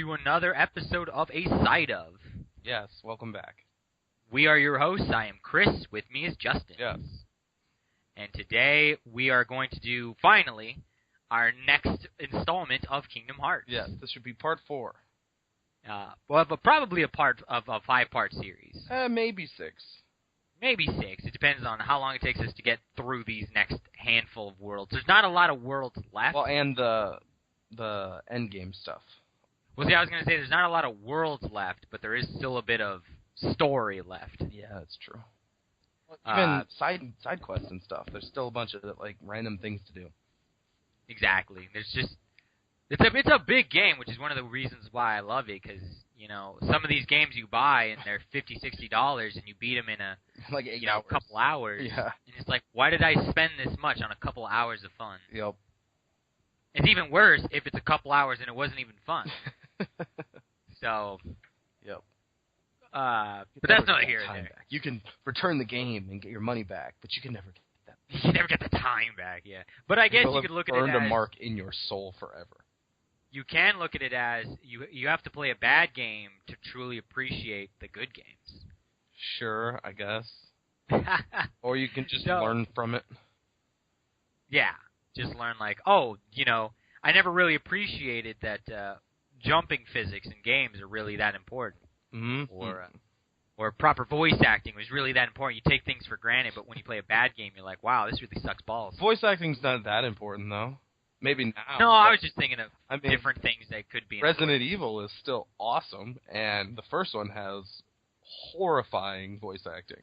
to another episode of A Side Of. Yes, welcome back. We are your hosts. I am Chris. With me is Justin. Yes. And today we are going to do, finally, our next installment of Kingdom Hearts. Yes, this should be part 4. But probably a part of a 5-part series. Maybe 6. Maybe 6. It depends on how long it takes us to get through these next handful of worlds. There's not a lot of worlds left. Well, and the endgame stuff. Well, see, I was going to say there's not a lot of worlds left, but there is still a bit of story left. Yeah, that's true. Even side quests and stuff. There's still a bunch of random things to do. Exactly. There's just it's a big game, which is one of the reasons why I love it. Because some of these games you buy and they're $50-$60, and you beat them in a couple hours. Yeah. And it's like, why did I spend this much on a couple hours of fun? Yep. It's even worse if it's a couple hours and it wasn't even fun. So. Yep. But that's not here or there. Back. You can return the game and get your money back, but you can never get that. You can never get the time back, yeah. But I guess you could look at it as... earned a mark in your soul forever. You can look at it as you have to play a bad game to truly appreciate the good games. Sure, I guess. Or you can just learn from it. Yeah, just learn I never really appreciated that jumping physics in games are really that important. Mm-hmm. Or proper voice acting was really that important. You take things for granted, but when you play a bad game, you're like, wow, this really sucks balls. Voice acting's not that important, though. Maybe now. No, I was just thinking of different things that could be important. Resident Evil is still awesome, and the first one has horrifying voice acting.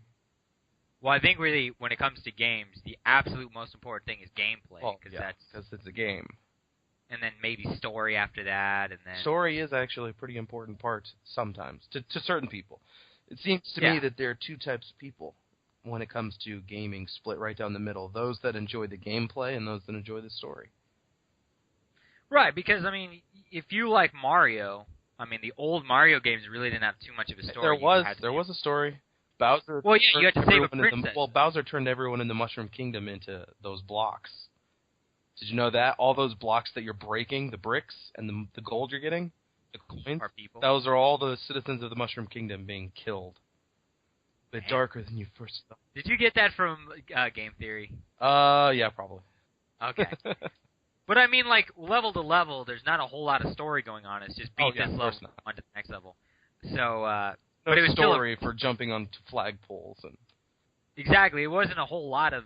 Well, I think really, when it comes to games, the absolute most important thing is gameplay. Because it's a game. And then maybe story after that, and then... Story is actually a pretty important part sometimes, to certain people. It seems to me that there are two types of people when it comes to gaming, split right down the middle. Those that enjoy the gameplay and those that enjoy the story. Right, because, if you like Mario, the old Mario games really didn't have too much of a story. There was a story. Bowser... Well, yeah, you had to save a princess. Bowser turned everyone in the Mushroom Kingdom into those blocks. Did you know that? All those blocks that you're breaking, the bricks, and the gold you're getting, the coins, are people. Those are all the citizens of the Mushroom Kingdom being killed. A bit darker than you first thought. Did you get that from Game Theory? Yeah, probably. Okay. But level to level, there's not a whole lot of story going on. It's just beat this level on to the next level. So, but it was story for jumping onto flagpoles and. Exactly, it wasn't a whole lot of.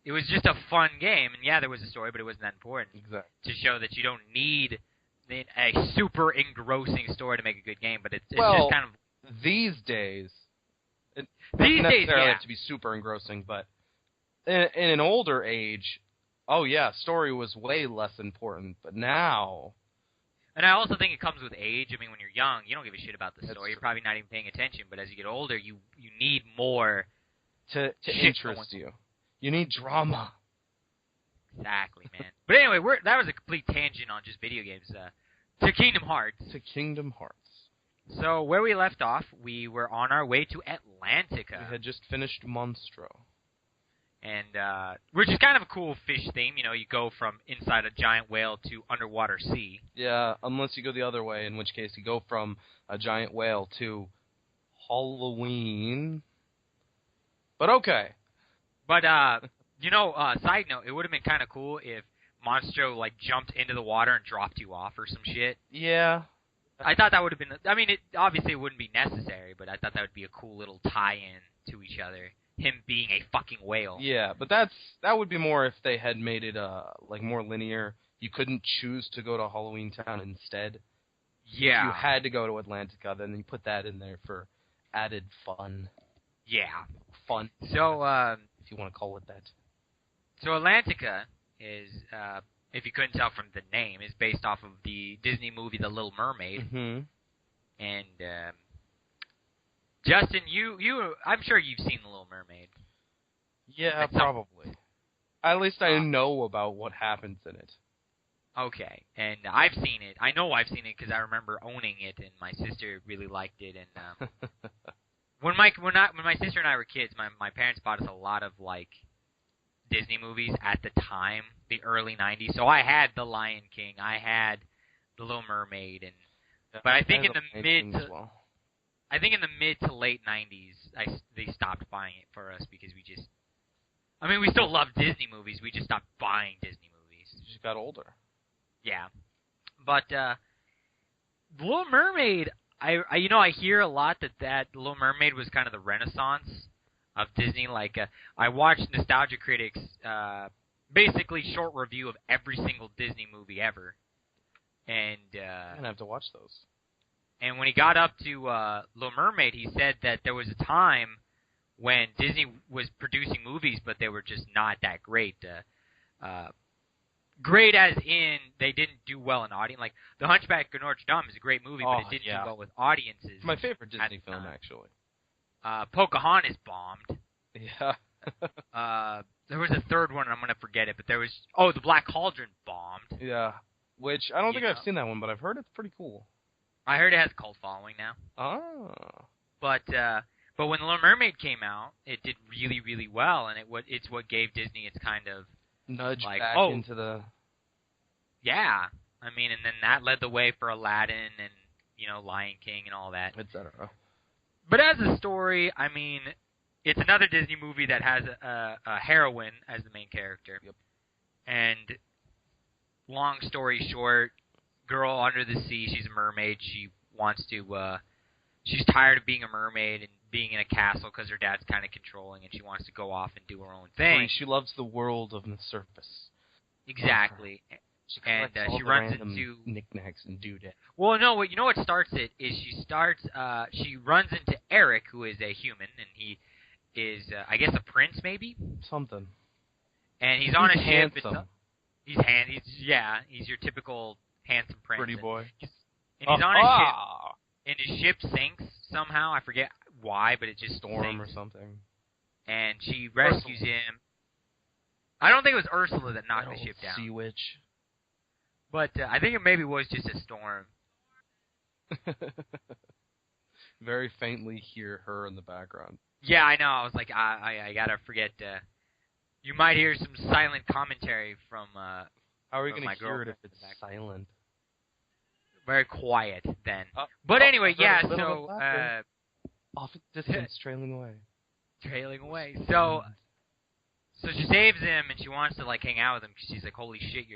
It was just a fun game, and yeah, there was a story, but it wasn't that important. Exactly. To show that you don't need a super engrossing story to make a good game, but it's just kind of... These days, it doesn't necessarily have to be super engrossing, but in an older age, story was way less important, but now... And I also think it comes with age. When you're young, you don't give a shit about the story. You're probably not even paying attention, but as you get older, you need more... To interest you. You need drama. Exactly, man. But anyway, that was a complete tangent on just video games. To Kingdom Hearts. To Kingdom Hearts. So where we left off, we were on our way to Atlantica. We had just finished Monstro. And which is kind of a cool fish theme. You go from inside a giant whale to underwater sea. Yeah, unless you go the other way, in which case you go from a giant whale to Halloween. But okay. But, side note, it would have been kind of cool if Monstro, jumped into the water and dropped you off or some shit. Yeah. I thought that would have been... obviously it wouldn't be necessary, but I thought that would be a cool little tie-in to each other. Him being a fucking whale. Yeah, but that would be more if they had made it, more linear. You couldn't choose to go to Halloweentown instead. Yeah. If you had to go to Atlantica, then you put that in there for added fun. Yeah. Fun. So, if you want to call it that. So Atlantica is, if you couldn't tell from the name, is based off of the Disney movie The Little Mermaid. Mm-hmm. And, Justin, I'm sure you've seen The Little Mermaid. Yeah, probably. At least I know about what happens in it. Okay, and I've seen it. I know I've seen it because I remember owning it, and my sister really liked it. And when my sister and I were kids, my parents bought us a lot of Disney movies at the time, the early '90s. So I had The Lion King, I had The Little Mermaid, but I think in the mid to late 90s, they stopped buying it for us because we still love Disney movies. We just stopped buying Disney movies. You just got older. Yeah, but The Little Mermaid, I hear a lot that Little Mermaid was kind of the renaissance of Disney. Like I watched Nostalgia Critics basically short review of every single Disney movie ever, and I'm gonna have to watch those. And when he got up to Little Mermaid, he said that there was a time when Disney was producing movies, but they were just not that great. Great as in they didn't do well in audience. Like The Hunchback of Notre Dame is a great movie, but it didn't do well with audiences. It's my favorite Disney film, actually. Pocahontas bombed. Yeah. There was a third one, and I'm going to forget it, but there was... Oh, The Black Cauldron bombed. Yeah, which I don't think I've seen that one, but I've heard it's pretty cool. I heard it has a cult following now. Oh. But when The Little Mermaid came out, it did really, really well, and it's what gave Disney its kind of... Nudge like, back into the... Yeah. I mean, and then that led the way for Aladdin and, Lion King and all that. Etc. But as a story, I mean, it's another Disney movie that has a heroine as the main character. Yep. And long story short, girl under the sea, she's a mermaid. She wants to, she's tired of being a mermaid and being in a castle because her dad's kind of controlling, and she wants to go off and do her own thing. She loves the world of the surface. Exactly. And she runs into knickknacks and doodads. Well, no, what starts it is she runs into Eric, who is a human, and he is, I guess, a prince, maybe? Something. And he's on a ship. Handsome. He's your typical handsome prince. Pretty boy. And he's on a ship, and his ship sinks somehow. I forget why, but it just storm sinks. or something. And she rescues him. I don't think it was Ursula that knocked the ship down. Sea witch. But I think it maybe was just a storm. Very faintly hear her in the background. Yeah, I know. I was like, I gotta forget. You might hear some silent commentary from. How are we gonna hear it if it's silent? Very quiet then. But anyway, yeah. So off in the distance, trailing away. So she saves him, and she wants to hang out with him because she's like, "Holy shit,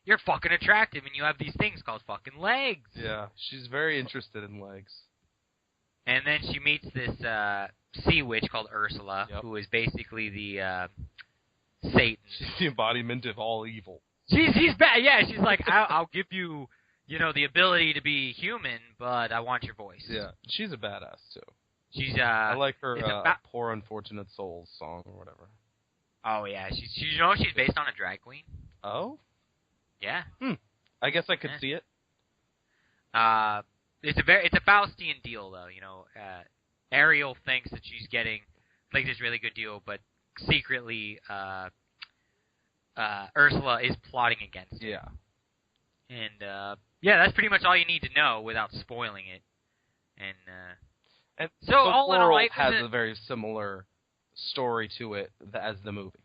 you're fucking attractive, and you have these things called fucking legs." Yeah, she's very interested in legs. And then she meets this sea witch called Ursula, who is basically the Satan. She's the embodiment of all evil. She's bad. Yeah, she's like, I'll give you, the ability to be human, but I want your voice. Yeah, she's a badass too. She's I like her "Poor Unfortunate Souls" song or whatever. Oh yeah, she's based on a drag queen. Oh. Yeah. I guess I could see it. It's a Faustian deal though. Ariel thinks that she's getting this really good deal, but secretly Ursula is plotting against her. Yeah. And that's pretty much all you need to know without spoiling it. And so all in all, has a very similar story to it as the movie.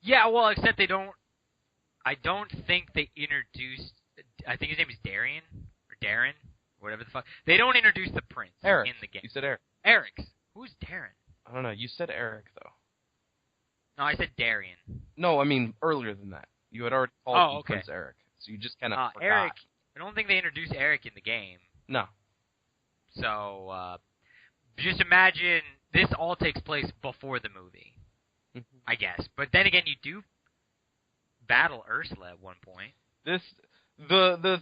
Yeah, well, except I don't think they introduced. I think his name is Darren, whatever the fuck. They don't introduce the prince Eric. in the game. You said Eric. Eric. Who's Darren? I don't know. You said Eric though. No, I said Darian. No, I mean earlier than that. You had already called him Prince Eric, so you just kind of forgot. Eric. I don't think they introduced Eric in the game. No. So just imagine this all takes place before the movie, I guess. But then again, you do battle Ursula at one point. The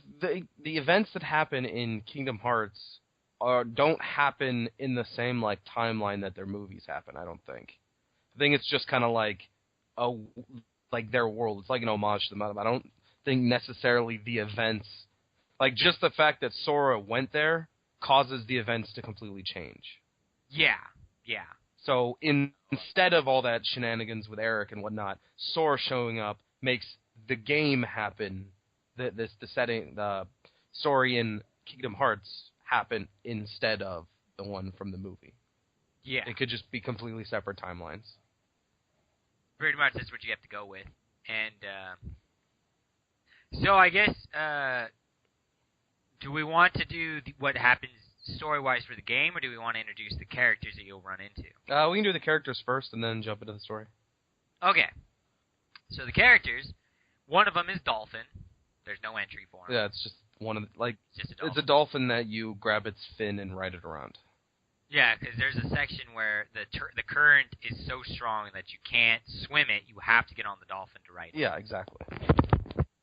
events that happen in Kingdom Hearts don't happen in the same timeline that their movies happen. I don't think. I think it's just kind of like their world. It's like an homage to them. I don't think necessarily the events, just the fact that Sora went there, causes the events to completely change. Yeah. So instead of all that shenanigans with Eric and whatnot, Sora showing up makes the game happen. The story in Kingdom Hearts happen instead of the one from the movie. Yeah. It could just be completely separate timelines. Pretty much that's what you have to go with. And so I guess do we want to do what happens story-wise for the game, or do we want to introduce the characters that you'll run into? We can do the characters first and then jump into the story. Okay. So the characters, one of them is Dolphin. There's no entry for him. Yeah, it's just one of the, it's a dolphin that you grab its fin and ride it around. Yeah, because there's a section where the current is so strong that you can't swim it. You have to get on the dolphin to ride it. Yeah, exactly.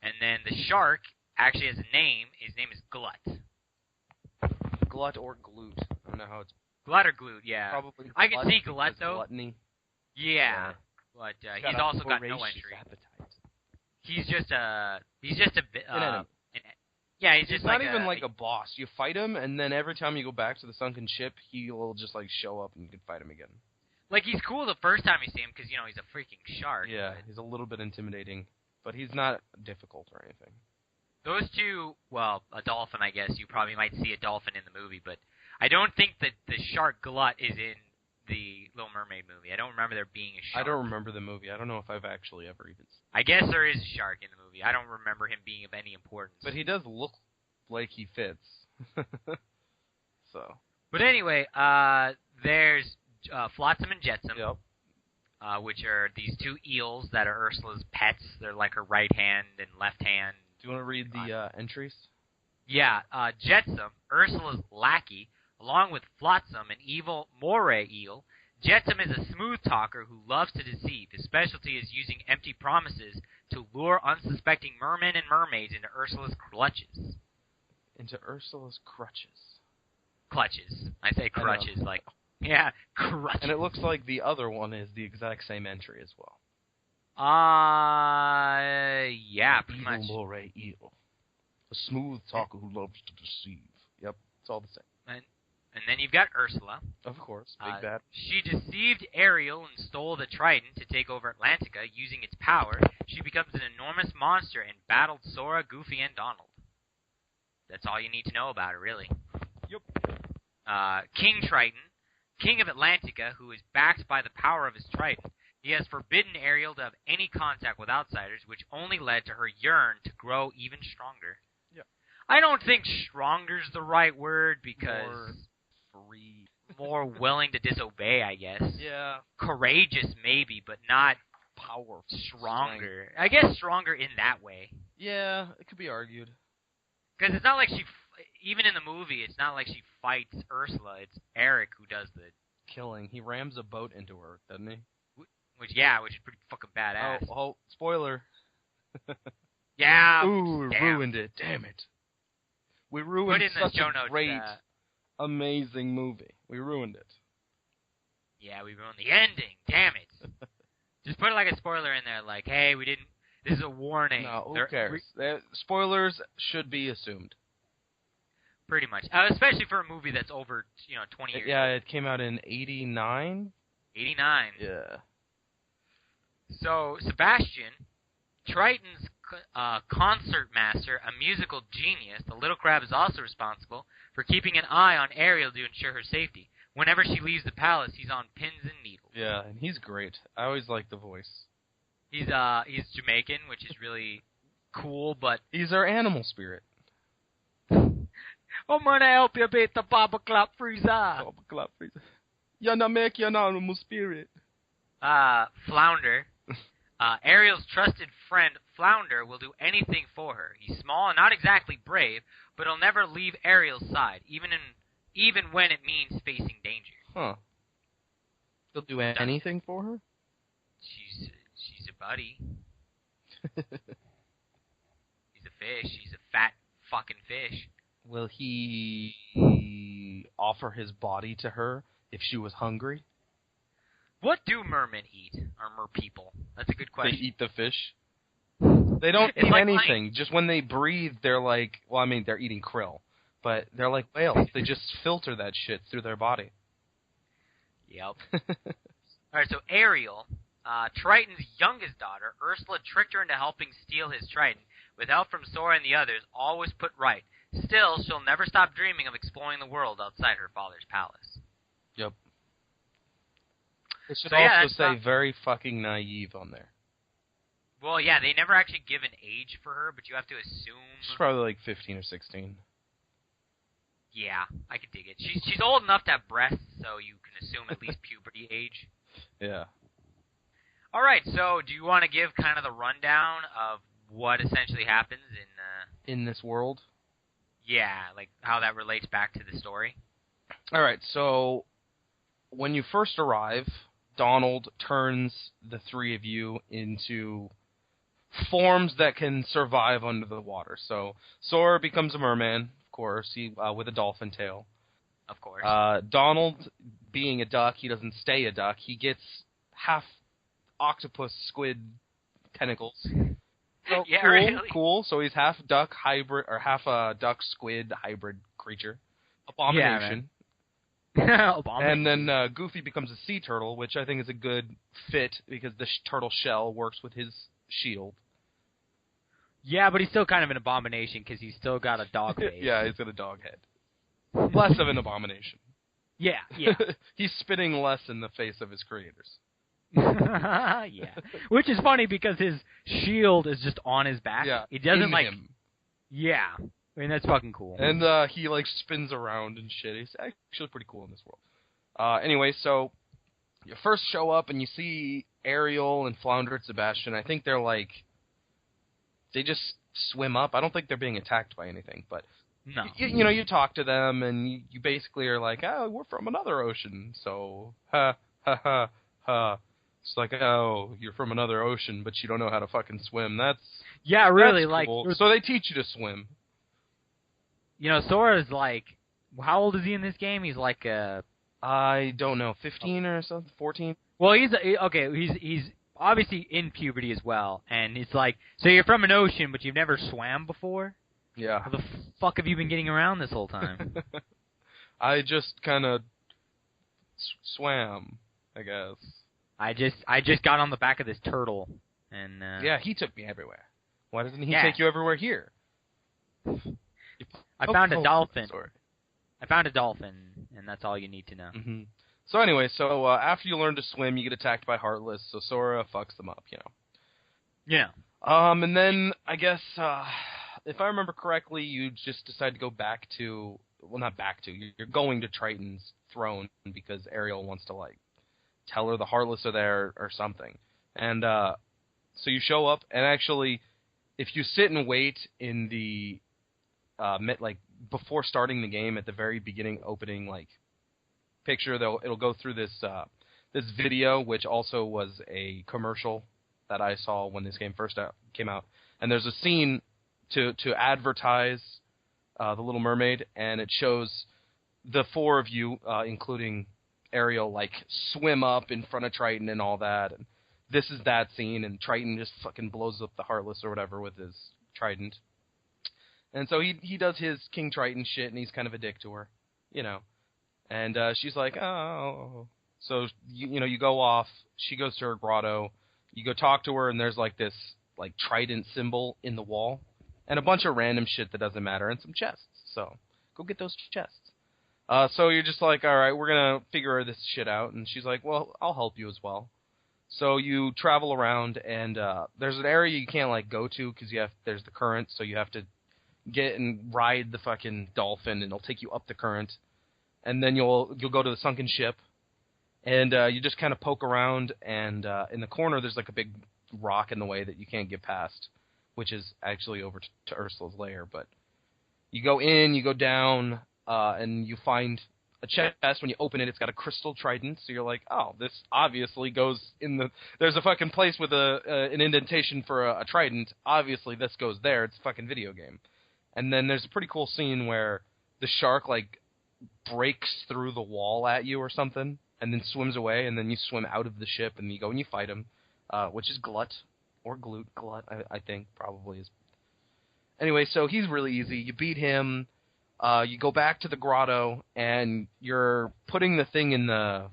And then the shark actually has a name. His name is Glut. Glut or Glute. I don't know how it's... Glut or Glute, yeah. Probably I can see Glut, though. Gluttony. Yeah. But he's also got no entry. Appetite. He's just a bit... An enemy. Yeah, he's just not even like a boss. You fight him, and then every time you go back to the sunken ship, he'll just show up and you can fight him again. He's cool the first time you see him because, he's a freaking shark. Yeah, he's a little bit intimidating, but he's not difficult or anything. Those two, well, a dolphin, I guess. You probably might see a dolphin in the movie, but I don't think that the shark Glut is in the Little Mermaid movie. I don't remember there being a shark. I don't remember the movie. I don't know if I've actually ever even seen it. I guess there is a shark in the movie. I don't remember him being of any importance. But he does look like he fits. So. But anyway, there's Flotsam and Jetsam, yep. Which are these two eels that are Ursula's pets. They're like her right hand and left hand. Do you want to read the entries? Yeah, Jetsam, Ursula's lackey, along with Flotsam, an evil moray eel. Jetsam is a smooth talker who loves to deceive. His specialty is using empty promises to lure unsuspecting mermen and mermaids into Ursula's clutches. Into Ursula's crutches. Clutches. I say crutches, yeah, crutches. And it looks like the other one is the exact same entry as well. Yeah, pretty much. Evil moray eel. A smooth talker who loves to deceive. Yep, it's all the same. And then you've got Ursula. Of course, big bad. She deceived Ariel and stole the Trident to take over Atlantica. Using its power, she becomes an enormous monster and battled Sora, Goofy, and Donald. That's all you need to know about her, really. Yep. King Triton, king of Atlantica, who is backed by the power of his Trident. He has forbidden Ariel to have any contact with outsiders, which only led to her yearn to grow even stronger. Yep. I don't think stronger's the right word because... More willing to disobey, I guess. Yeah. Courageous, maybe, but not powerful. Stronger. I guess stronger in that way. Yeah, it could be argued. Because it's not like even in the movie, it's not like she fights Ursula. It's Eric who does the killing. He rams a boat into her, doesn't he? Which is pretty fucking badass. Oh, spoiler. Yeah. Ooh, ruined it. Damn it. We ruined such a great... amazing movie. We ruined it. Yeah, we ruined the ending. Damn it. Just put it like a spoiler in there, like, hey, we didn't... This is a warning. No, who cares? Spoilers should be assumed. Pretty much. Especially for a movie that's over, 20 years. Yeah, it came out in 89? 89. Yeah. So, Sebastian, Triton's concert master, a musical genius, the little crab is also responsible for keeping an eye on Ariel to ensure her safety. Whenever she leaves the palace, he's on pins and needles. Yeah, and he's great. I always like the voice. He's Jamaican, which is really cool, but... He's our animal spirit. I'm gonna help you beat the Baba Clap Freezer. Baba Clap Freezer. You're not making an animal spirit. Flounder. Ariel's trusted friend, Flounder, will do anything for her. He's small and not exactly brave, but he'll never leave Ariel's side, even when it means facing danger. Huh. He'll do anything for her? She's a buddy. He's a fish. He's a fat fucking fish. Will he offer his body to her if she was hungry? What do mermen eat, or merpeople? That's a good question. They eat the fish? They don't eat anything. Just when they breathe, they're like... Well, I mean, they're eating krill. But they're like whales. They just filter that shit through their body. Yep. Alright, so Ariel, Triton's youngest daughter, Ursula tricked her into helping steal his Trident. With help from Sora and the others, all was put right. Still, she'll never stop dreaming of exploring the world outside her father's palace. Yep. It should also say very fucking naive on there. Well, yeah, they never actually give an age for her, but you have to assume... She's probably like 15 or 16. Yeah, I could dig it. She's old enough to have breasts, so you can assume at least puberty age. Yeah. All right, so do you want to give kind of the rundown of what essentially happens in this world? Yeah, like how that relates back to the story. All right, so when you first arrive, Donald turns the three of you into forms that can survive under the water. So Sora becomes a merman, of course, with a dolphin tail. Of course. Donald, being a duck, he doesn't stay a duck. He gets half octopus squid tentacles. So yeah, cool, really? Cool. So he's half duck hybrid, or half a duck squid hybrid creature. Abomination. Yeah, Abomination. And then Goofy becomes a sea turtle, which I think is a good fit because the turtle shell works with his shield. Yeah, but he's still kind of an abomination because he's still got a dog face. Yeah, he's got a dog head. Less of an abomination. Yeah. He's spitting less in the face of his creators. Yeah. Which is funny because his shield is just on his back. Yeah, it doesn't in him. Yeah. I mean, that's fucking cool. And he, spins around and shit. He's actually pretty cool in this world. Anyway, so you first show up and you see Ariel and Flounder and Sebastian. I think they're, they just swim up. I don't think they're being attacked by anything, but... No. You talk to them, and you basically are like, oh, we're from another ocean, so, ha, ha, ha, ha. It's like, oh, you're from another ocean, but you don't know how to fucking swim. Yeah, really, that's cool. So they teach you to swim. Sora's how old is he in this game? He's I don't know, 15 or something, 14? Well, he's obviously in puberty as well, and it's so you're from an ocean, but you've never swam before? Yeah. How the fuck have you been getting around this whole time? I just kind of swam, I guess. I just got on the back of this turtle, and yeah, he took me everywhere. Why doesn't he take you everywhere here? I found a dolphin. Sorry. I found a dolphin, and that's all you need to know. Mm-hmm. So anyway, after you learn to swim, you get attacked by Heartless, so Sora fucks them up, Yeah. And then I guess. If I remember correctly, you just decide to go back to... Well, not back to. You're going to Triton's throne because Ariel wants to, tell her the Heartless are there or something. And so you show up, and actually, if you sit and wait in the... before starting the game, at the very beginning opening, picture, it'll go through this video, which also was a commercial that I saw when this game first came out. And there's a scene... to advertise The Little Mermaid, and it shows the four of you, including Ariel, swim up in front of Triton and all that. And this is that scene, and Triton just fucking blows up the Heartless or whatever with his trident. And so he does his King Triton shit, and he's kind of a dick to her, And she's like, oh. So, you go off. She goes to her grotto. You go talk to her, and there's this trident symbol in the wall. And a bunch of random shit that doesn't matter, and some chests. So, go get those chests. So you're just like, all right, we're going to figure this shit out. And she's like, well, I'll help you as well. So you travel around, and there's an area you can't, go to because there's the current. So you have to get and ride the fucking dolphin, and it'll take you up the current. And then you'll go to the sunken ship. And you just kind of poke around, and in the corner there's, a big rock in the way that you can't get past, which is actually over to Ursula's lair. But you go in, you go down, and you find a chest. When you open it, it's got a crystal trident. So you're like, oh, this obviously goes in the... There's a fucking place with an indentation for a trident. Obviously, this goes there. It's a fucking video game. And then there's a pretty cool scene where the shark, breaks through the wall at you or something, and then swims away, and then you swim out of the ship, and you go and you fight him, which is Glut. Or Glut, I think, probably is. Anyway, so he's really easy. You beat him. You go back to the grotto, and you're putting the thing in the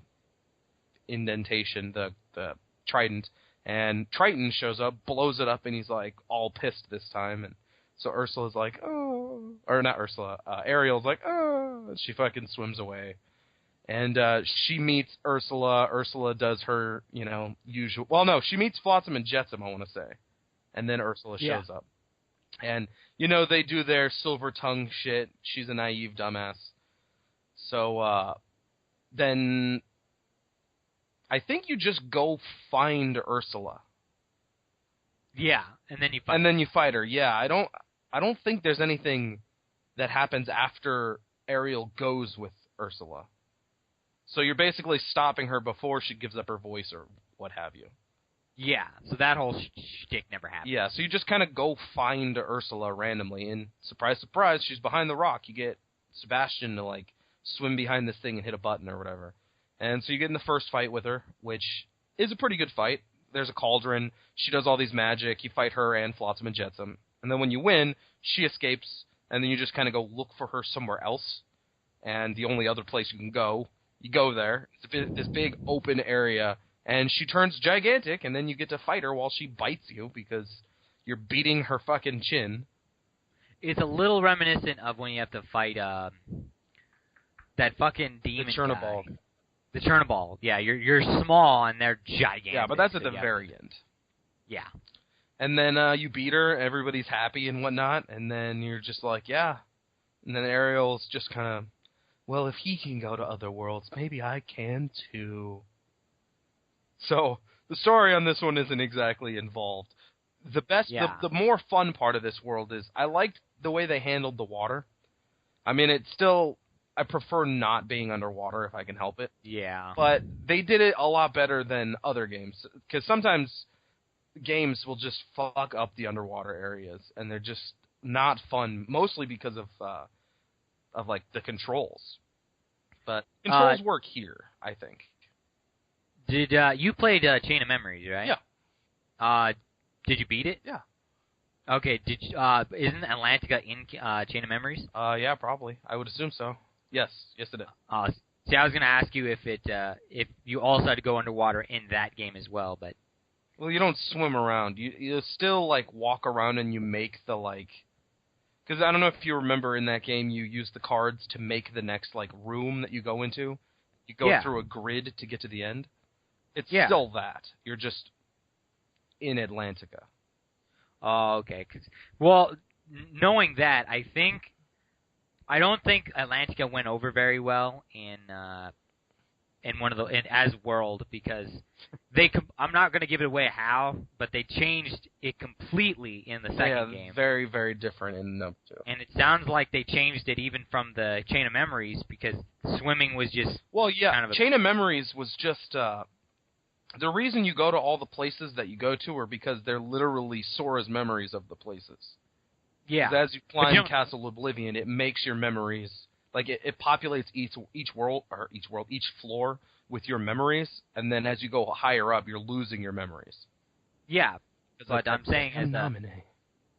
indentation, the trident, and Triton shows up, blows it up, and he's, all pissed this time. And so Ursula's like, oh. Or not Ursula. Ariel's like, oh. And she fucking swims away. And she meets Ursula. Ursula does her, usual... Well, no, she meets Flotsam and Jetsam, I want to say. And then Ursula shows up. And, they do their silver tongue shit. She's a naive dumbass. So, then I think you just go find Ursula. Yeah, and then you fight. And then you fight her. Yeah, I don't think there's anything that happens after Ariel goes with Ursula. So you're basically stopping her before she gives up her voice or what have you. Yeah, so that whole shtick never happened. Yeah, so you just kind of go find Ursula randomly, and surprise, surprise, she's behind the rock. You get Sebastian to, swim behind this thing and hit a button or whatever. And so you get in the first fight with her, which is a pretty good fight. There's a cauldron. She does all these magic. You fight her and Flotsam and Jetsam. And then when you win, she escapes, and then you just kind of go look for her somewhere else. And the only other place you can go, you go there. It's this big open area, and she turns gigantic, and then you get to fight her while she bites you because you're beating her fucking chin. It's a little reminiscent of when you have to fight that fucking demon Chernobog. guy. The Chernobog. Yeah, you're small and they're gigantic. Yeah, but that's at the very end. Yeah. And then you beat her, everybody's happy and whatnot, and then you're just like, yeah. And then Ariel's just kind of, well, if he can go to other worlds, maybe I can too. So the story on this one isn't exactly involved. The more fun part of this world is I liked the way they handled the water. I mean, it's still, I prefer not being underwater if I can help it. Yeah. But they did it a lot better than other games. Because sometimes games will just fuck up the underwater areas, and they're just not fun, mostly because of the controls. But controls work here, I think. Did you played Chain of Memories, right? Yeah. Did you beat it? Yeah. Okay. Did you, isn't Atlantica in Chain of Memories? Yeah, probably. I would assume so. Yes, it is. See, I was going to ask you if you also had to go underwater in that game as well, but well, you don't swim around. You still walk around and you make the because I don't know if you remember in that game you use the cards to make the next room that you go into. You go through a grid to get to the end. It's still that. You're just in Atlantica. Oh, okay. Well, knowing that, I don't think Atlantica went over very well in as World because I'm not going to give it away how, but they changed it completely in the second game. Very, very different in number 2. And it sounds like they changed it even from the Chain of Memories because swimming was just kind of Chain of Memories was just the reason you go to all the places that you go to are because they're literally Sora's memories of the places. Yeah. As you climb Castle Oblivion, it makes your memories it populates each floor with your memories, and then as you go higher up, you're losing your memories. Yeah, but I'm saying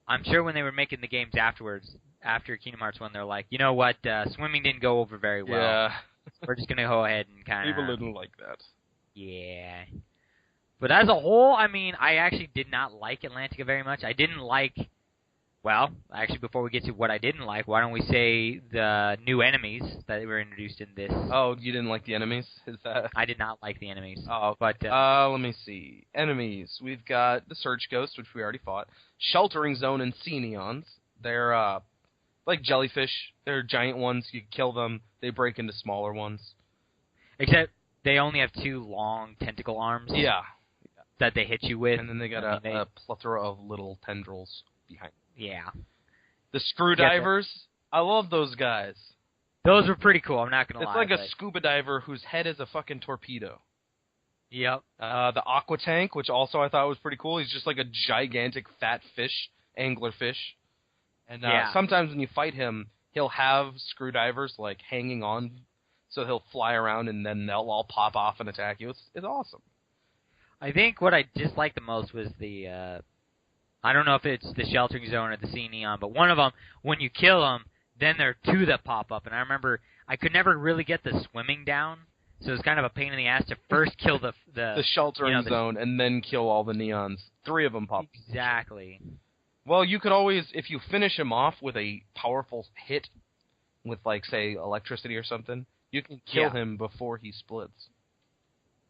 I'm sure when they were making the games afterwards, after Kingdom Hearts 1, they're like, you know what, swimming didn't go over very well. Yeah. We're just going to go ahead and kind of... People didn't like that. Yeah. But as a whole, I mean, I actually did not like Atlantica very much. I didn't like... Well, actually, before we get to what I didn't like, why don't we say the new enemies that were introduced in this? Oh, you didn't like the enemies? Is that? I did not like the enemies. Oh, but let me see. Enemies. We've got the Surge Ghost, which we already fought. Sheltering Zone and Sea Neons. They're like jellyfish. They're giant ones. You kill them. They break into smaller ones. Except they only have 2 long tentacle arms. Yeah. That they hit you with. And then they got a plethora of little tendrils behind. Yeah. The Screwdivers, I love those guys. Those were pretty cool, I'm not going to lie. It's like a scuba diver whose head is a fucking torpedo. Yep. The Aqua Tank, which also I thought was pretty cool. He's just like a gigantic fat fish, angler fish. And sometimes when you fight him, he'll have screwdivers hanging on, so he'll fly around and then they'll all pop off and attack you. It's awesome. I think what I disliked the most was the... I don't know if it's the Sheltering Zone or the Sea Neon, but one of them, when you kill them, then there are 2 that pop up. And I remember I could never really get the swimming down, so it was kind of a pain in the ass to first kill the Sheltering Zone and then kill all the Neons. 3 of them pop. Exactly. Well, you could always, if you finish him off with a powerful hit with, say, electricity or something, you can kill him before he splits.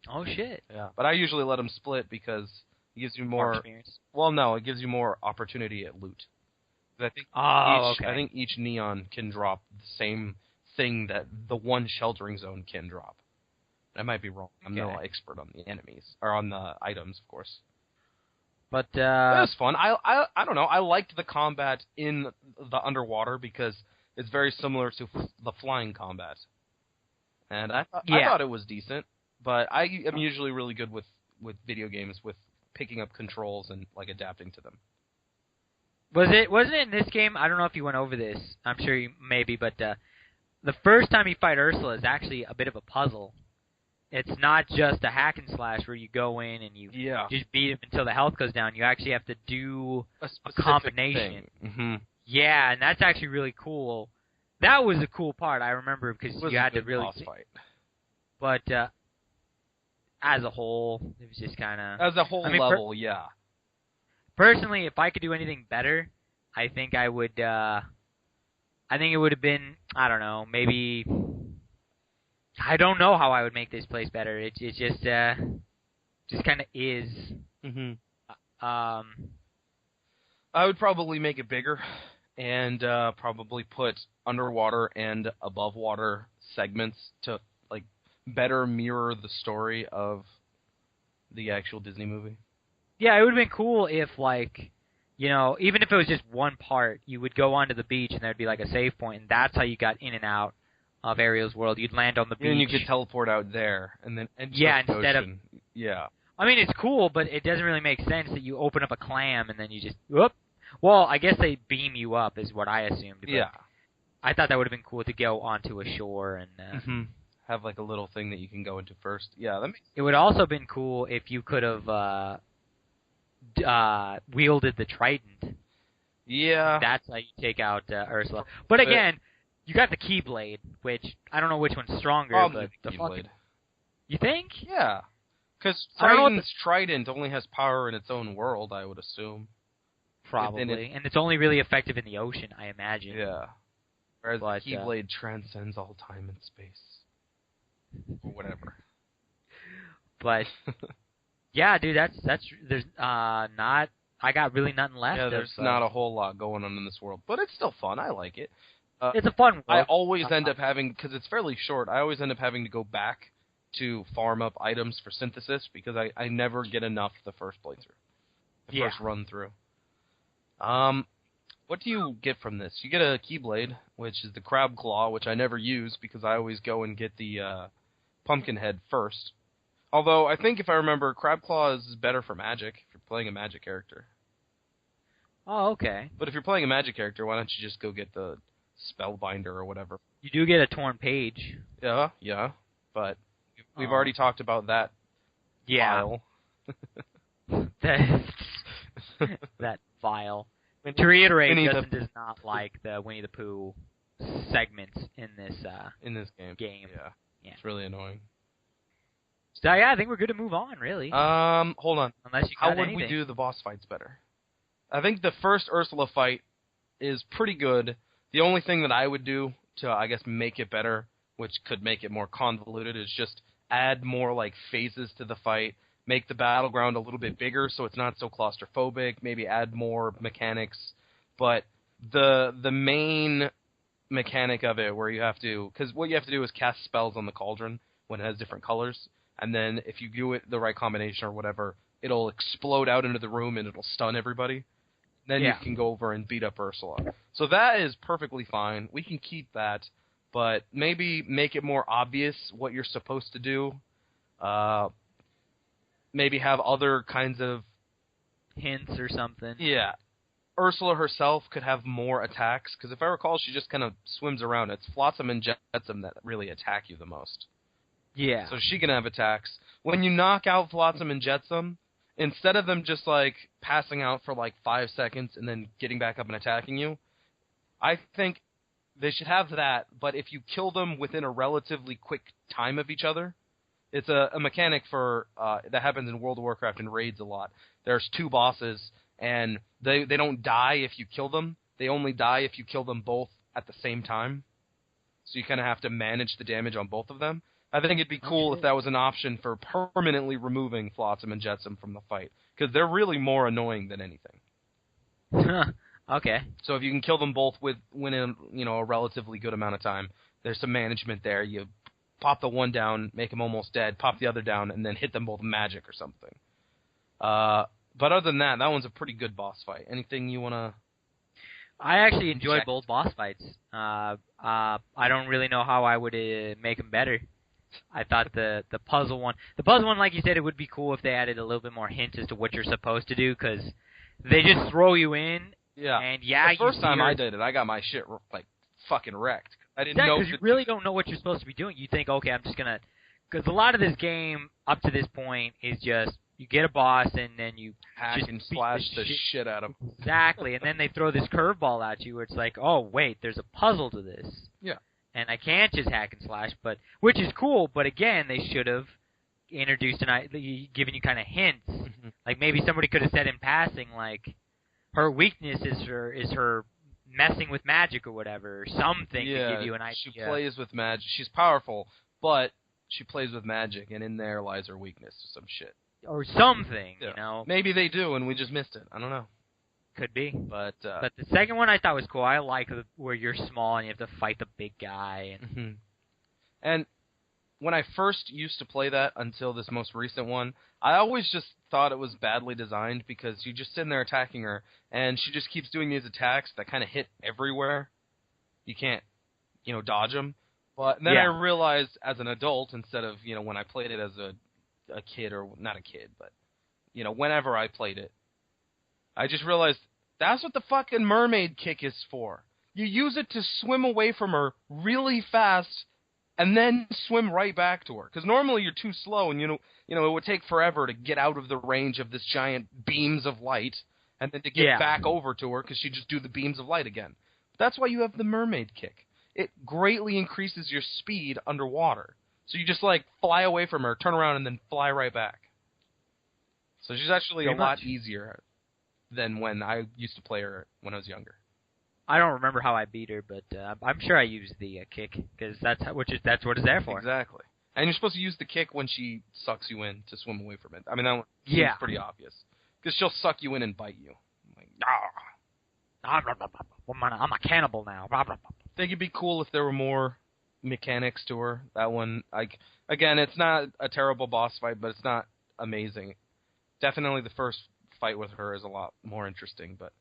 Oh, shit. Yeah, but I usually let him split because... It gives you more experience. Well, no, it gives you more opportunity at loot. I think okay. I think each neon can drop the same thing that the one sheltering zone can drop. I might be wrong. I'm no expert on the enemies or on the items, of course. But it was fun. I don't know. I liked the combat in the underwater because it's very similar to the flying combat, and I thought it was decent. But I am usually really good with video games with picking up controls and like adapting to them. Wasn't it in this game? I don't know if you went over this. I'm sure you maybe, but the first time you fight Ursula is actually a bit of a puzzle. It's not just a hack and slash where you go in and you just beat him until the health goes down. You actually have to do a combination. Mm-hmm. Yeah, and that's actually really cool. That was a cool part, I remember, because you had to really boss fight. But as a whole, it was just kind of... As a whole level, yeah. Personally, if I could do anything better, I think I would... I think it would have been, I don't know, maybe... I don't know how I would make this place better. It just kind of is. Mm-hmm. I would probably make it bigger, and probably put underwater and above water segments to like better mirror the story of the actual Disney movie. Yeah, it would have been cool if, like, you know, even if it was just one part, you would go onto the beach and there'd be like a save point, and that's how you got in and out of Ariel's world. You'd land on the beach. And you could teleport out there, and then enter the instead ocean. Yeah. I mean, it's cool, but it doesn't really make sense that you open up a clam and then you just... Whoop. Well, I guess they beam you up is what I assumed. But yeah. I thought that would have been cool to go onto a shore and... have like a little thing that you can go into first. Yeah, that makes sense. It would also have been cool if you could have wielded the trident. Yeah. That's how you take out Ursula. But again... You got the Keyblade, which I don't know which one's stronger, but the Keyblade. You think? Yeah, because Trident only has power in its own world, I would assume. Probably, and it's only really effective in the ocean, I imagine. Yeah. Whereas the Keyblade transcends all time and space, or whatever. But yeah, dude, there's not. I got really nothing left. Yeah, there's not a whole lot going on in this world, but it's still fun. I like it. It's a fun world. I always end up having, because it's fairly short, I always end up having to go back to farm up items for synthesis because I never get enough the first playthrough, first run through. What do you get from this? You get a Keyblade, which is the Crab Claw, which I never use because I always go and get the Pumpkin Head first. Although, I think if I remember, Crab Claw is better for magic, if you're playing a magic character. Oh, okay. But if you're playing a magic character, why don't you just go get the Spellbinder or whatever? You do get a torn page. Yeah, but we've already talked about that. Yeah. That file. To reiterate, Justin does not like the Winnie the Pooh segments in this game. Yeah. It's really annoying. So yeah, I think we're good to move on, really. Hold on. Unless you got How would we do the boss fights better? I think the first Ursula fight is pretty good. The only thing that I would do to, I guess, make it better, which could make it more convoluted, is just add more, like, phases to the fight, make the battleground a little bit bigger so it's not so claustrophobic, maybe add more mechanics. But the main mechanic of it where you have to... Because what you have to do is cast spells on the cauldron when it has different colors, and then if you do it the right combination or whatever, it'll explode out into the room and it'll stun everybody. Then you can go over and beat up Ursula. So that is perfectly fine. We can keep that, but maybe make it more obvious what you're supposed to do. Maybe have other kinds of hints or something. Yeah. Ursula herself could have more attacks, because if I recall, she just kind of swims around. It's Flotsam and Jetsam that really attack you the most. Yeah. So she can have attacks. When you knock out Flotsam and Jetsam, instead of them just, like, passing out for, like, 5 seconds and then getting back up and attacking you, I think they should have that, but if you kill them within a relatively quick time of each other, it's a mechanic for that happens in World of Warcraft and raids a lot. There's 2 bosses, and they don't die if you kill them. They only die if you kill them both at the same time. So you kind of have to manage the damage on both of them. I think it'd be cool if that was an option for permanently removing Flotsam and Jetsam from the fight, because they're really more annoying than anything. Okay. So if you can kill them both within a relatively good amount of time, there's some management there. You pop the one down, make him almost dead, pop the other down, and then hit them both with magic or something. But other than that one's a pretty good boss fight. Anything you want to... I actually enjoyed both boss fights. I don't really know how I would make them better. I thought the puzzle one, like you said, it would be cool if they added a little bit more hints as to what you're supposed to do, because they just throw you in. Yeah. And yeah, the first time I did it, I got my shit like fucking wrecked. I didn't know because you really don't know what you're supposed to be doing. You think, okay, I'm just gonna, because a lot of this game up to this point is just you get a boss and then you hack just and slash the shit out of them. Exactly, and then they throw this curveball at you where it's like, oh wait, there's a puzzle to this. Yeah. And I can't just hack and slash, which is cool. But again, they should have introduced given you kind of hints. Mm-hmm. Like maybe somebody could have said in passing, like her weakness is her messing with magic or whatever, or something to give you an idea. She plays with magic. She's powerful, but she plays with magic, and in there lies her weakness or some shit. Or something, yeah. Maybe they do, and we just missed it. I don't know. Could be. But the second one I thought was cool. I like where you're small and you have to fight the big guy. And when I first used to play that until this most recent one, I always just thought it was badly designed because you just sitting there attacking her, and she just keeps doing these attacks that kind of hit everywhere. You can't, dodge them. But then I realized as an adult, instead of, when I played it as a kid, or not a kid, but, whenever I played it, I just realized that's what the fucking mermaid kick is for. You use it to swim away from her really fast and then swim right back to her. Because normally you're too slow, and it would take forever to get out of the range of this giant beams of light and then to get back over to her because she'd just do the beams of light again. That's why you have the mermaid kick. It greatly increases your speed underwater. So you just fly away from her, turn around, and then fly right back. So she's actually a lot easier than when I used to play her when I was younger. I don't remember how I beat her, but I'm sure I used the kick, because that's what it's there for. Exactly. And you're supposed to use the kick when she sucks you in to swim away from it. I mean, that one seems pretty obvious. Because she'll suck you in and bite you. I'm a cannibal now. I think it'd be cool if there were more mechanics to her. That one, again, it's not a terrible boss fight, but it's not amazing. Definitely the first fight with her is a lot more interesting, but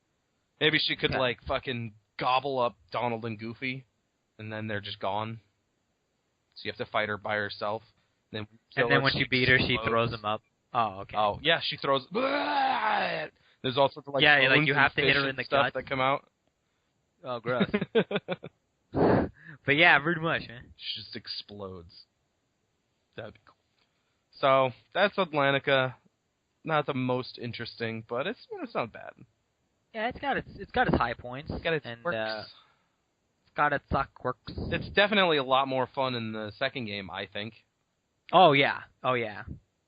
maybe she could fucking gobble up Donald and Goofy, and then they're just gone. So you have to fight her by herself. And then when she beat her, she throws them up. Oh, okay. Oh, yeah, she throws... There's all sorts of you have to hit her in the gut that come out. Oh, gross. But yeah, very much, man. She just explodes. That'd be cool. So that's Atlantica. Not the most interesting, but it's not bad. Yeah, it's got its high points. It's got its quirks. It's got its quirks. It's definitely a lot more fun in the second game, I think. Oh yeah.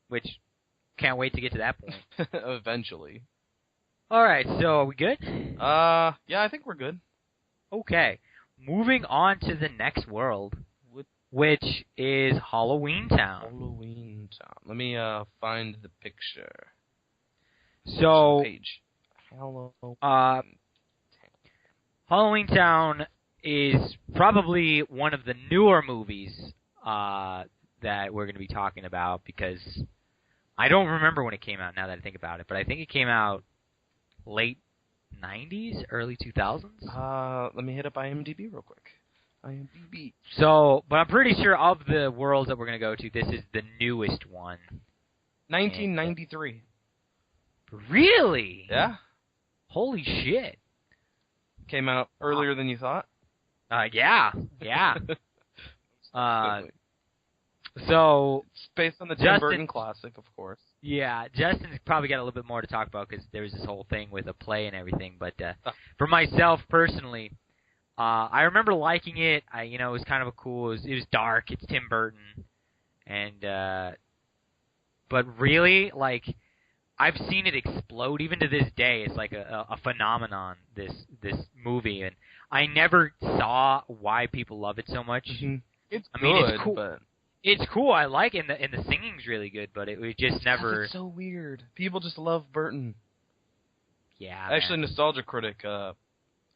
Which, can't wait to get to that point. Eventually. All right, so are we good? Yeah, I think we're good. Okay, moving on to the next world, which is Halloweentown. Halloweentown. Let me find the picture. So, page. Halloweentown is probably one of the newer movies that we're going to be talking about, because I don't remember when it came out now that I think about it, but I think it came out late 90s, early 2000s. Let me hit up IMDb real quick. IMDb. So, but I'm pretty sure of the worlds that we're going to go to, this is the newest one. 1993. Really? Yeah. Holy shit. Came out earlier than you thought? Yeah. So it's based on the Tim Burton classic, of course. Yeah, Justin's probably got a little bit more to talk about because there was this whole thing with a play and everything. But for myself personally, I remember liking it. It was kind of it was dark. It's Tim Burton, and but really, I've seen it explode even to this day. It's like a phenomenon. This movie, and I never saw why people love it so much. Mm-hmm. It's cool. But... It's cool. I like it, and the singing's really good, but it just never... It's so weird. People just love Burton. Yeah, actually, Nostalgia Critic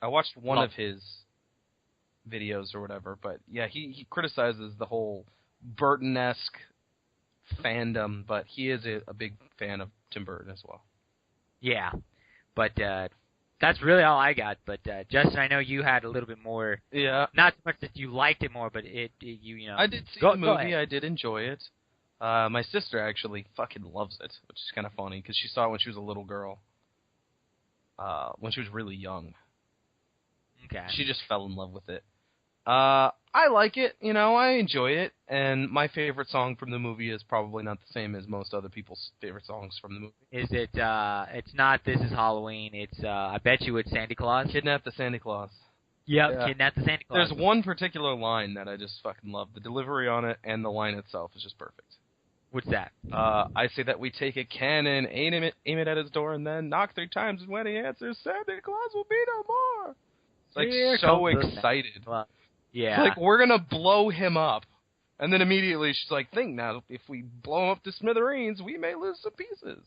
I watched one of his videos or whatever, but yeah, he criticizes the whole Burton-esque fandom, but he is a big fan of Tim Burton as well. Yeah, but that's really all I got. But Justin, I know you had a little bit more. Yeah. Not so much that you liked it more, but you know. I did see the movie. I did enjoy it. My sister actually fucking loves it, which is kind of funny because she saw it when she was a little girl. When she was really young. Okay. She just fell in love with it. I like it, you know, I enjoy it, and my favorite song from the movie is probably not the same as most other people's favorite songs from the movie. Is it, it's not This Is Halloween, it's, I bet you it's Santa Claus? Kidnap the Santa Claus. Yep, yeah. Kidnap the Santa Claus. There's one particular line that I just fucking love. The delivery on it and the line itself is just perfect. What's that? I say that we take a cannon, aim it at his door, and then knock 3 times, and when he answers, Santa Claus will be no more. It's like Here so excited. Yeah. It's like, we're going to blow him up. And then immediately she's like, think now, if we blow him up to smithereens, we may lose some pieces.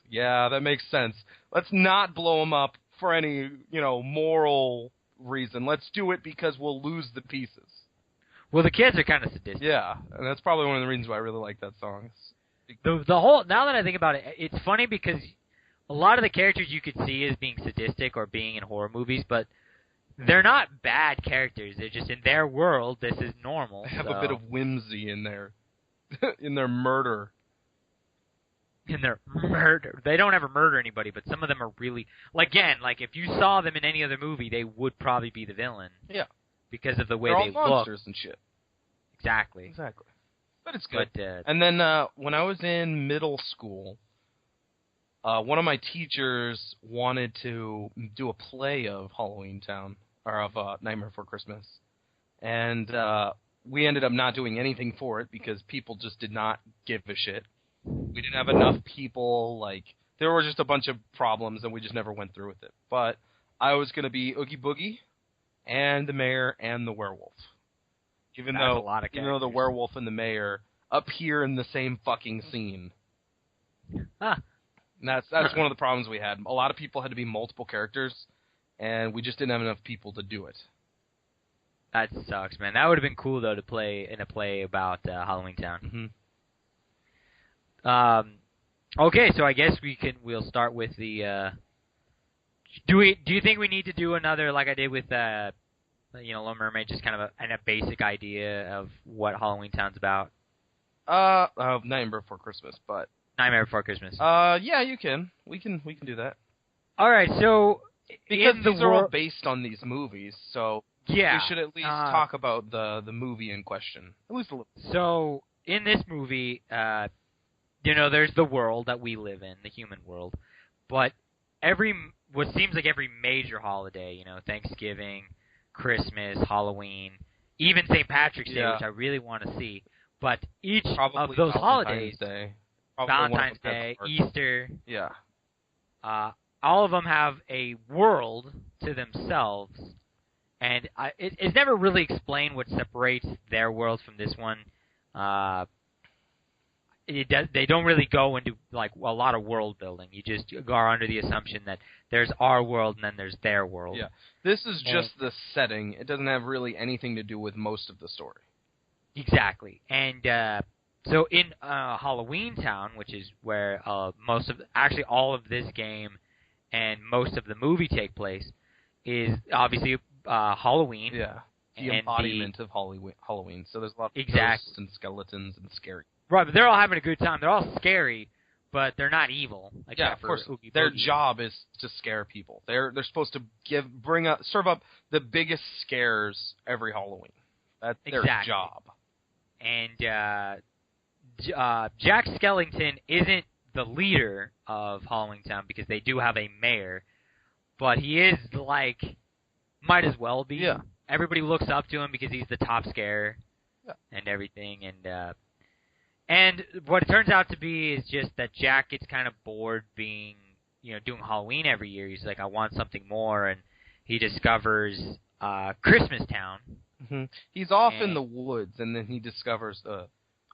Yeah, that makes sense. Let's not blow him up for any, you know, moral reason. Let's do it because we'll lose the pieces. Well, the kids are kind of sadistic. Yeah, and that's probably one of the reasons why I really like that song. The whole, now that I think about it, it's funny because a lot of the characters you could see as being sadistic or being in horror movies, but they're not bad characters. They're just in their world. This is normal. They have a bit of whimsy in their murder. In their murder. They don't ever murder anybody, but some of them are really... Again, like, if you saw them in any other movie, they would probably be the villain. Yeah. Because of the way they're they all look. monsters and shit. Exactly. But it's good. But, and then when I was in middle school, one of my teachers wanted to do a play of Halloweentown, or of Nightmare Before Christmas. And we ended up not doing anything for it because people just did not give a shit. We didn't have enough people, like, there were just a bunch of problems and we just never went through with it. But I was going to be Oogie Boogie and the mayor and the werewolf. Even though the werewolf and the mayor appear in the same fucking scene. Huh. And that's one of the problems we had. A lot of people had to be multiple characters, and we just didn't have enough people to do it. That sucks, man. That would have been cool, though, to play in a play about Halloweentown. Mm-hmm. Okay, so I guess we'll start with the. Do you think we need to do another like I did with Little Mermaid, just kind of a basic idea of what Halloweentown's about? Nightmare Before Christmas, but Nightmare Before Christmas. Yeah, you can. We can do that. All right, so because these are all based on these movies, so yeah, we should at least talk about the movie in question, at least a little. So in this movie, there's the world that we live in, the human world, but what seems like every major holiday, Thanksgiving, Christmas, Halloween, even St. Patrick's Day, which I really want to see. But each of those holidays, Valentine's Day, Easter, all of them have a world to themselves, and it's never really explained what separates their world from this one. They don't really go into like a lot of world building. You just are under the assumption that there's our world and then there's their world. Yeah, this is just the setting. It doesn't have really anything to do with most of the story. Exactly, and so in Halloweentown, which is where most of all of this game and most of the movie take place, is obviously Halloween. Yeah, the embodiment of Halloween. So there's a lot of ghosts and skeletons and scary. Right, but they're all having a good time. They're all scary, but they're not evil. Yeah, of course. Their job is to scare people. They're supposed to serve up the biggest scares every Halloween. That's their job. And Jack Skellington isn't the leader of Halloweentown because they do have a mayor, but he is might as well be. Yeah. Everybody looks up to him because he's the top scarer and everything, and what it turns out to be is just that Jack gets kind of bored doing Halloween every year. He's like, I want something more, and he discovers Christmas Town. Mm-hmm. He's off in the woods, and then he discovers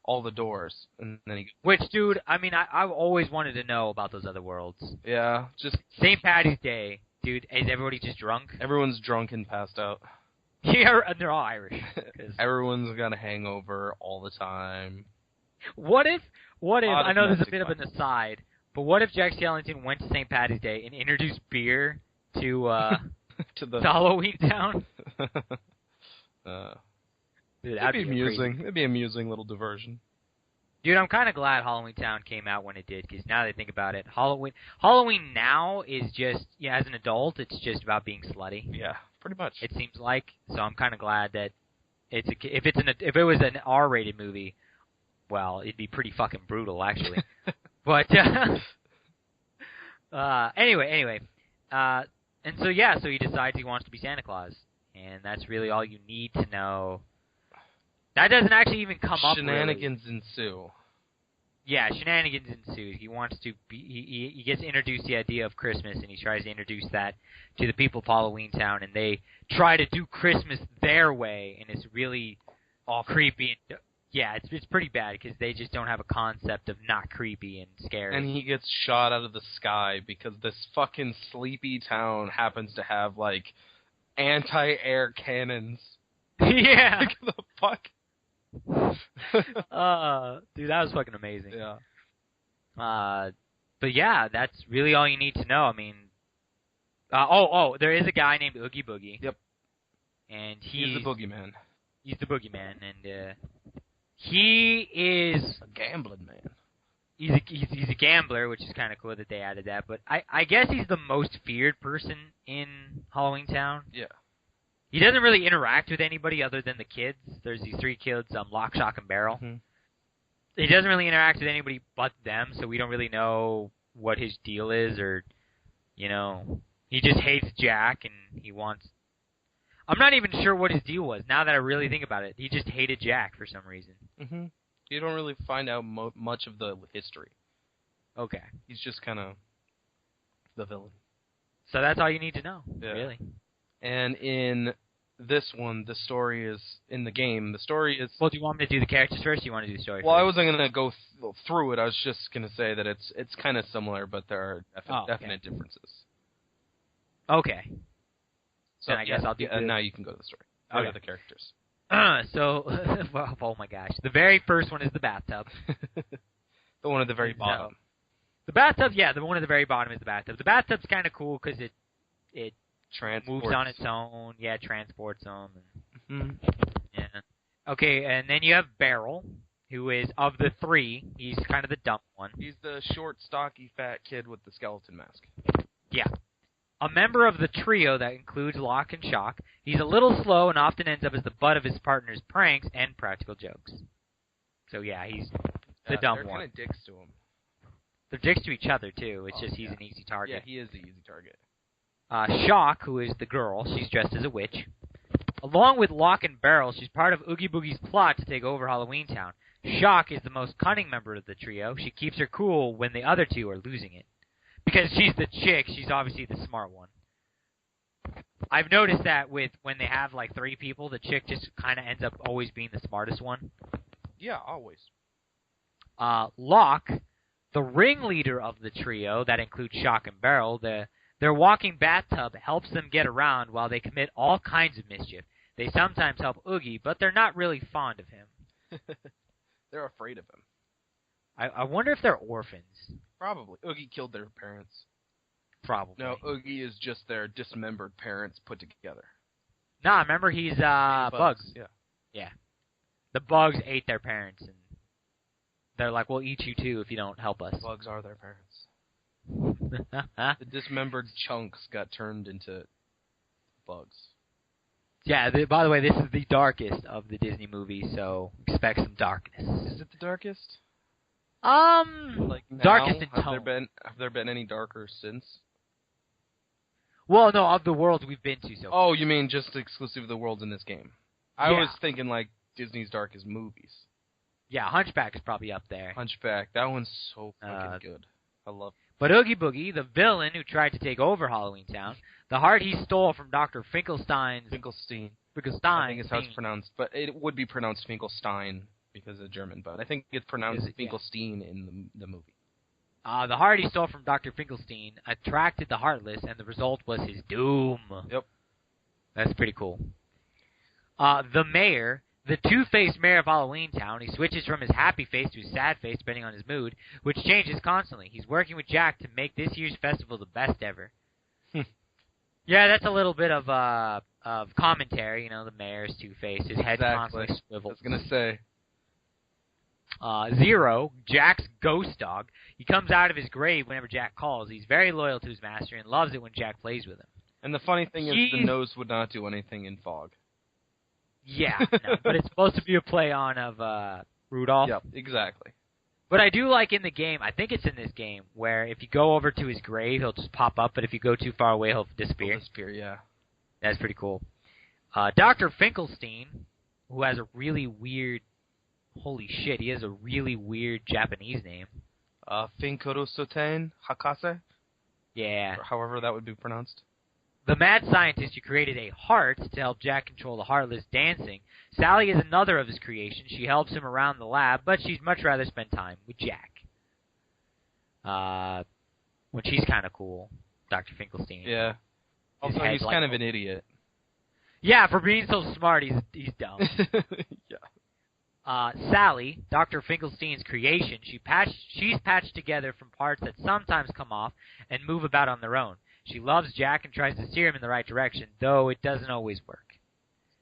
all the doors, and then he. Which, dude, I mean, I've always wanted to know about those other worlds. Yeah, just St. Patty's Day. Dude, is everybody just drunk? Everyone's drunk and passed out. Yeah, they're all Irish. Everyone's got a hangover all the time. What if, I know there's a bit of an aside, but what if Jack Skellington went to St. Patty's Day and introduced beer to to Halloweentown? Dude, that'd be amusing. It'd be an amusing little diversion. Dude, I'm kind of glad Halloweentown came out when it did, because now that I think about it, Halloween now is just, as an adult, it's just about being slutty. Yeah, pretty much. It seems like. So I'm kind of glad that if it was an R-rated movie, well, it'd be pretty fucking brutal, actually. But anyway, and so he decides he wants to be Santa Claus, and that's really all you need to know. That doesn't actually even come up. Shenanigans ensue. Yeah, shenanigans ensue. He wants to be. He gets introduced the idea of Christmas, and he tries to introduce that to the people of Halloweentown, and they try to do Christmas their way, and it's really creepy. And, yeah, it's pretty bad because they just don't have a concept of not creepy and scary. And he gets shot out of the sky because this fucking sleepy town happens to have like anti-air cannons. Yeah. Like, the fuck? Dude, that was fucking amazing. Yeah. But yeah, that's really all you need to know. I mean, there is a guy named Oogie Boogie. Yep. And he's the boogeyman. He's the boogeyman, and he is a gambling man. He's a gambler, which is kind of cool that they added that. But I guess he's the most feared person in Halloweentown. Yeah. He doesn't really interact with anybody other than the kids. There's these three kids, Lock, Shock, and Barrel. Mm-hmm. He doesn't really interact with anybody but them, so we don't really know what his deal is, or, he just hates Jack, and he wants... I'm not even sure what his deal was, now that I really think about it. He just hated Jack for some reason. Mm-hmm. You don't really find out much of the history. Okay. He's just kind of the villain. So that's all you need to know, yeah. Really. And in this one, the story is in the game. The story is. Well, do you want me to do the characters first? Or do you want to do the story? Well, first? I wasn't going to go through it. I was just going to say that it's kind of similar, but there are definite differences. Okay. So then I guess I'll do. Now you can go to the story. Okay. Are the characters? Oh my gosh, the very first one is the bathtub. The one at the very bottom. The bathtub, yeah, the one at the very bottom is the bathtub. The bathtub's kind of cool because it moves on its own. Yeah, it transports them. Yeah. Okay, and then you have Barrel, who is, of the three, he's kind of the dumb one. He's the short, stocky, fat kid with the skeleton mask. Yeah. A member of the trio that includes Lock and Shock, he's a little slow and often ends up as the butt of his partner's pranks and practical jokes. So yeah, he's the dumb one. They're kind of dicks to him. They're dicks to each other, too. It's just he's an easy target. Yeah, he is the easy target. Shock, who is the girl, she's dressed as a witch. Along with Lock and Barrel, she's part of Oogie Boogie's plot to take over Halloweentown. Shock is the most cunning member of the trio. She keeps her cool when the other two are losing it. Because she's the chick, she's obviously the smart one. I've noticed that when they have like three people, the chick just kind of ends up always being the smartest one. Yeah, always. Lock, the ringleader of the trio, that includes Shock and Barrel, their walking bathtub helps them get around while they commit all kinds of mischief. They sometimes help Oogie, but they're not really fond of him. They're afraid of him. I wonder if they're orphans. Probably. Oogie killed their parents. Probably. No, Oogie is just their dismembered parents put together. Nah, remember he's Bugs. Yeah. Yeah. The Bugs ate their parents, and they're like, we'll eat you too if you don't help us. Bugs are their parents. The dismembered chunks got turned into bugs. Yeah, by the way, this is the darkest of the Disney movies, so expect some darkness. Is it the darkest? Like now, darkest in tone. Have there been any darker since? Well, no, of the worlds we've been to so far. Oh, you mean just exclusive of the worlds in this game? I was thinking like Disney's darkest movies. Yeah, Hunchback is probably up there. Hunchback, that one's so fucking good. I love it. But Oogie Boogie, the villain who tried to take over Halloweentown, the heart he stole from Dr. Finkelstein. I think it's how it's pronounced, but it would be pronounced Finkelstein because of German, but I think it's pronounced Finkelstein in the movie. The heart he stole from Dr. Finkelstein attracted the Heartless, and the result was his doom. Yep. That's pretty cool. The mayor, the two-faced mayor of Halloweentown, he switches from his happy face to his sad face depending on his mood, which changes constantly. He's working with Jack to make this year's festival the best ever. Yeah, that's a little bit of commentary. The mayor's two-faced. His head constantly swivels. I was going to say. Zero, Jack's ghost dog. He comes out of his grave whenever Jack calls. He's very loyal to his master and loves it when Jack plays with him. And the funny thing is the nose would not do anything in fog. Yeah, no, but it's supposed to be a play on of Rudolph. Yep, exactly. But I do like in the game, I think it's in this game, where if you go over to his grave, he'll just pop up, but if you go too far away, he'll disappear. Yeah. That's pretty cool. Dr. Finkelstein, who has a really weird... Holy shit, he has a really weird Japanese name. Finkurusoten Hakase? Yeah. Or however that would be pronounced. The mad scientist who created a heart to help Jack control the Heartless dancing. Sally is another of his creations. She helps him around the lab, but she'd much rather spend time with Jack. When she's kind of cool, Dr. Finkelstein. Yeah. Also, he's kind of an idiot. Yeah, for being so smart, he's dumb. Yeah. Sally, Dr. Finkelstein's creation, she's patched together from parts that sometimes come off and move about on their own. She loves Jack and tries to steer him in the right direction, though it doesn't always work.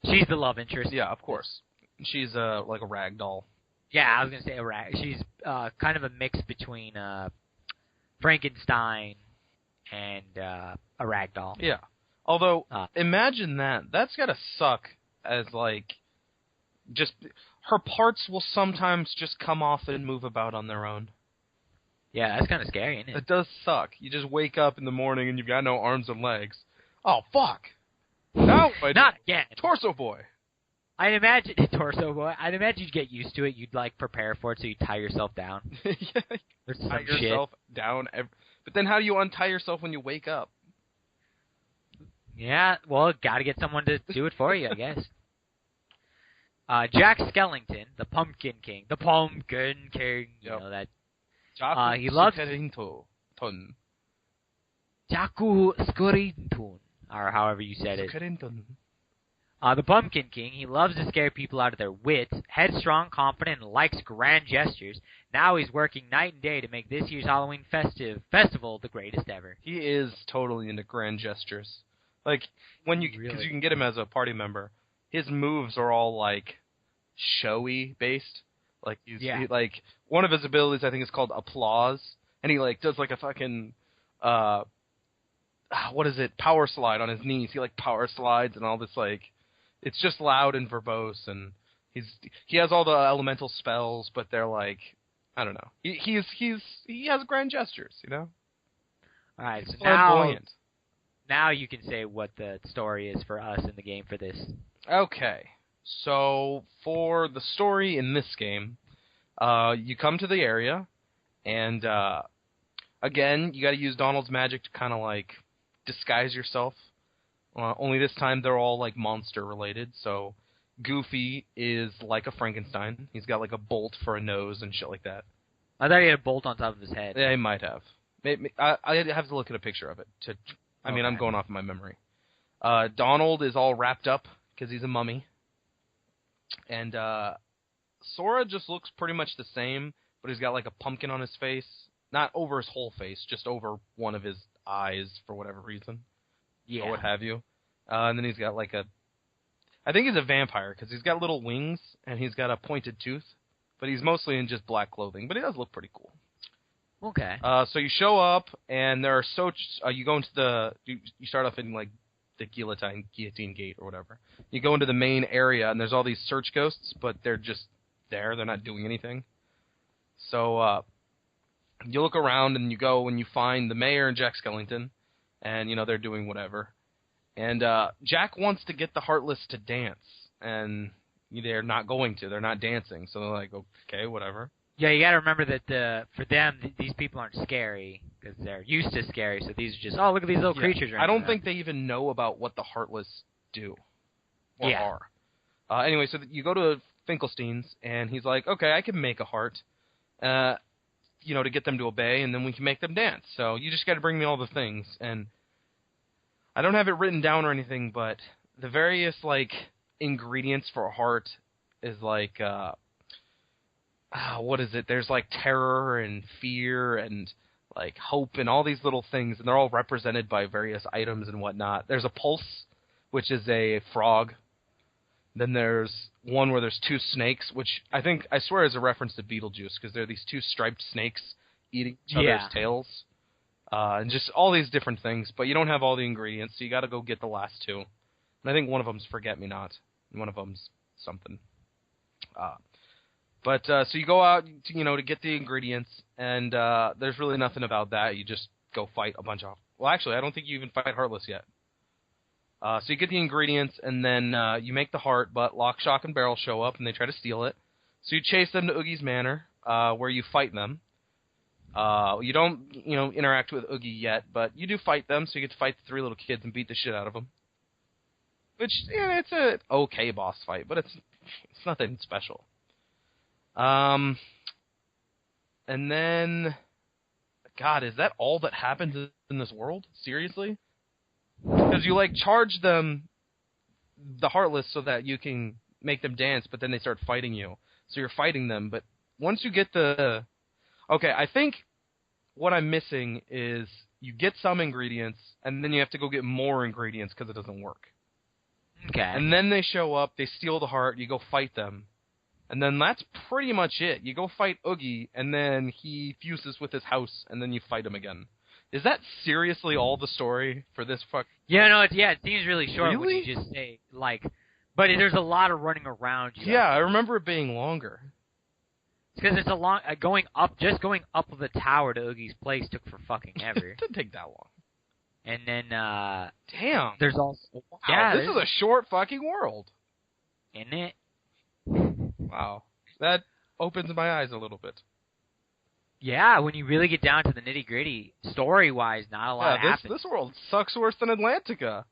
She's the love interest. Yeah, of course. She's like a rag doll. Yeah, I was going to say a rag. She's kind of a mix between Frankenstein and a rag doll. Yeah. Although, imagine that. That's got to suck as, like, just... Her parts will sometimes just come off and move about on their own. Yeah, that's kind of scary, isn't it? It does suck. You just wake up in the morning and you've got no arms and legs. Oh, fuck! Now Not again. Torso boy. I'd imagine Torso boy. I'd imagine you'd get used to it. You'd like prepare for it, so you tie yourself down. Yeah, there's some tie yourself down. But then how do you untie yourself when you wake up? Yeah, well, got to get someone to do it for you, I guess. Jack Skellington, the Pumpkin King. The Pumpkin King. You know that. He loves... Jaku Skurintun, or however you said it. The Pumpkin King, he loves to scare people out of their wits, headstrong, confident, and likes grand gestures. Now he's working night and day to make this year's Halloween festival the greatest ever. He is totally into grand gestures. Like, because you can get him as a party member. His moves are all, like, showy based. Like, like, one of his abilities, I think, is called applause. And he, like, does, like, a fucking, what is it, power slide on his knees. He, like, power slides and all this, like, it's just loud and verbose. And he has all the elemental spells, but they're, like, I don't know. He has grand gestures, you know? All right, so now you can say what the story is for us in the game for this. Okay. So, for the story in this game, you come to the area, and, again, you gotta use Donald's magic to kind of, like, disguise yourself. Only this time they're all, like, monster-related, so Goofy is like a Frankenstein. He's got, like, a bolt for a nose and shit like that. I thought he had a bolt on top of his head. Yeah, he might have. I'd have to look at a picture of it. I mean, I'm going off of my memory. Donald is all wrapped up, because he's a mummy. And Sora just looks pretty much the same, but he's got like a pumpkin on his face. Not over his whole face, just over one of his eyes for whatever reason. Yeah. Or what have you. And then he's got like I think he's a vampire, because he's got little wings, and he's got a pointed tooth. But he's mostly in just black clothing, but he does look pretty cool. Okay. So you show up, and there are you go into you start off in like the guillotine gate or whatever. You go into the main area, and there's all these search ghosts, but they're just there. They're not doing anything. So you look around, and you go and you find the mayor and Jack Skellington, and, you know, they're doing whatever. And Jack wants to get the Heartless to dance, and they're not going to. They're not dancing. So they're like, okay, whatever. Yeah, you got to remember that for them, these people aren't scary because they're used to scary. So these are just, look at these little creatures. I don't think they even know about what the Heartless do or are. Anyway, so you go to Finkelstein's, and he's like, okay, I can make a heart. to get them to obey, and then we can make them dance. So you just got to bring me all the things. And I don't have it written down or anything, but the various, like, ingredients for a heart is like, what is it? There's, like, terror and fear and, like, hope and all these little things, and they're all represented by various items and whatnot. There's a pulse, which is a frog. Then there's one where there's 2 snakes, which I swear is a reference to Beetlejuice, because they're these 2 striped snakes eating each other's tails. And just all these different things, but you don't have all the ingredients, so you got to go get the last 2. And I think one of them's Forget-Me-Not, and one of them's something. So you go out, to get the ingredients, and there's really nothing about that. You just go fight a bunch of... Well, actually, I don't think you even fight Heartless yet. So you get the ingredients, and then you make the heart, but Lock, Shock, and Barrel show up, and they try to steal it. So you chase them to Oogie's Manor, where you fight them. You don't, interact with Oogie yet, but you do fight them, so you get to fight the 3 little kids and beat the shit out of them. Which, it's a okay boss fight, but it's nothing special. And then, God, is that all that happens in this world? Seriously? Because you, like, charge them, the Heartless, so that you can make them dance, but then they start fighting you. So you're fighting them, but once you get the... Okay, I think what I'm missing is you get some ingredients, and then you have to go get more ingredients because it doesn't work. Okay. And then they show up, they steal the heart, you go fight them. And then that's pretty much it. You go fight Oogie, and then he fuses with his house, and then you fight him again. Is that seriously all the story for this fuck? Yeah, no, it seems really short when Really? you just say, like... But there's a lot of running around. Yeah, I remember it being longer. Because it's a long... going up the tower to Oogie's place took for fucking ever. It didn't take that long. And then, damn. There's also... Wow, yeah, this is a short fucking world. Isn't it? Wow. That opens my eyes a little bit. Yeah, when you really get down to the nitty-gritty, story-wise, not a lot happens. This world sucks worse than Atlantica.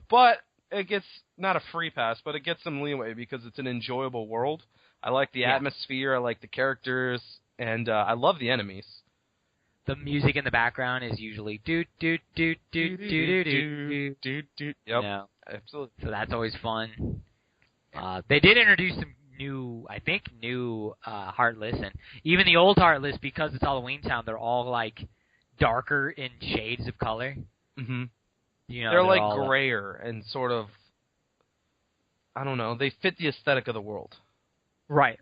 But it gets, not a free pass, but it gets some leeway because it's an enjoyable world. I like the atmosphere, I like the characters, and I love the enemies. The music in the background is usually do do do do do do do do. Yep, absolutely. So that's always fun. They did introduce some new Heartless, and even the old Heartless, because it's Halloweentown, they're all like darker in shades of color. Mm-hmm. They're like grayer and sort of, I don't know, they fit the aesthetic of the world. Right.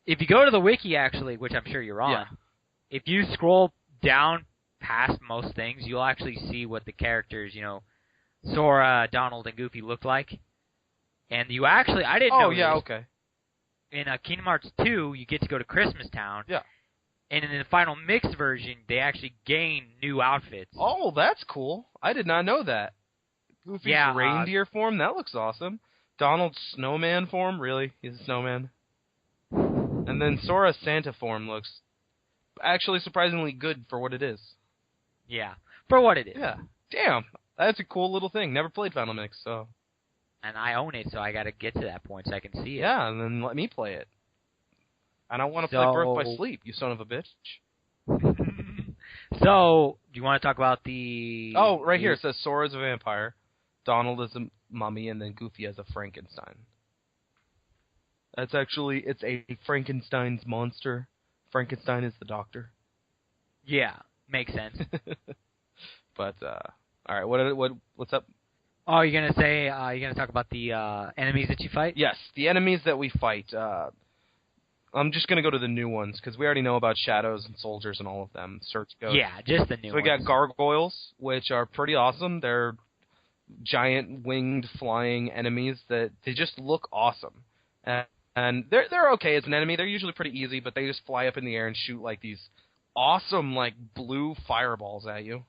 If you go to the wiki, actually, which I'm sure you're on, if you scroll down past most things, you'll actually see what the characters, Sora, Donald, and Goofy look like. And you actually, I didn't know. Oh, yeah, okay. In Kingdom Hearts 2, you get to go to Christmas Town. Yeah. And in the final mix version, they actually gain new outfits. Oh, that's cool. I did not know that. Goofy's reindeer form, that looks awesome. Donald's snowman form, really? He's a snowman. And then Sora's Santa form looks actually surprisingly good for what it is. Yeah, for what it is. Yeah. Damn, that's a cool little thing. Never played Final Mix, so... And I own it, so I gotta get to that point so I can see it. Yeah, and then let me play it. And I want to play Birth by Sleep, you son of a bitch. So, do you want to talk about the... Oh, right here, it says Sora's a vampire, Donald is a mummy, and then Goofy as a Frankenstein. That's actually, it's a Frankenstein's monster. Frankenstein is the doctor. Yeah, makes sense. But, alright, what's up? Oh, you're gonna talk about the enemies that you fight? Yes, the enemies that we fight. I'm just gonna go to the new ones, because we already know about Shadows and Soldiers and all of them. Search Ghosts. Yeah, just the new ones. So we got Gargoyles, which are pretty awesome. They're giant winged flying enemies that they just look awesome. And they're okay as an enemy. They're usually pretty easy, but they just fly up in the air and shoot like these awesome like blue fireballs at you.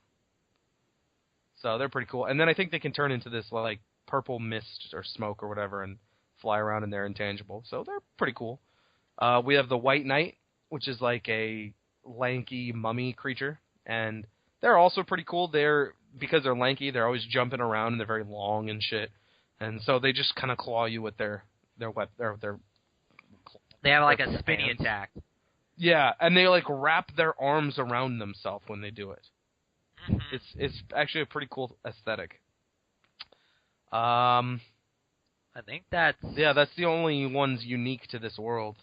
So they're pretty cool. And then I think they can turn into this like purple mist or smoke or whatever and fly around and they're intangible. So they're pretty cool. We have the White Knight, which is like a lanky mummy creature, and they're also pretty cool. Because they're lanky, they're always jumping around and they're very long and shit. And so they just kind of claw you with their They have like a spinny attack. Yeah, and they like wrap their arms around themselves when they do it. Mm-hmm. It's actually a pretty cool aesthetic. I think that's the only ones unique to this world.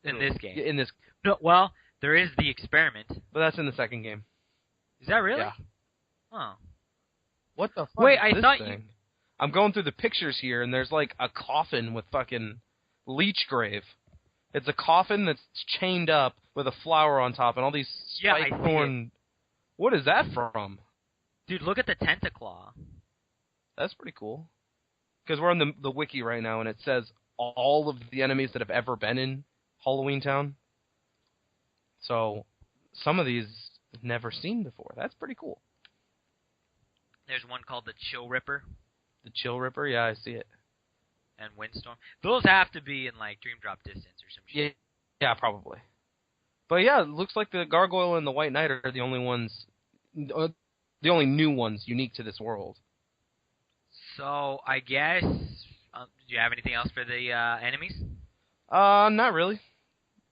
In this game. In this. No, well, there is the experiment. But that's in the second game. Is that really? Yeah. Oh. What the fuck Wait, is I this thought thing? I'm going through the pictures here, and there's like a coffin with fucking leech grave. It's a coffin that's chained up with a flower on top and all these spike thorn. What is that from? Dude, look at the tentaclaw. That's pretty cool. Because we're on the wiki right now, and it says all of the enemies that have ever been in Halloweentown. So, some of these I've never seen before. That's pretty cool. There's one called the Chill Ripper. The Chill Ripper? Yeah, I see it. And Windstorm. Those have to be in, like, Dream Drop distance or some shit. Yeah, probably. But yeah, it looks like the Gargoyle and the White Knight are the only ones, the only new ones unique to this world. So, I guess, do you have anything else for the enemies? Not really.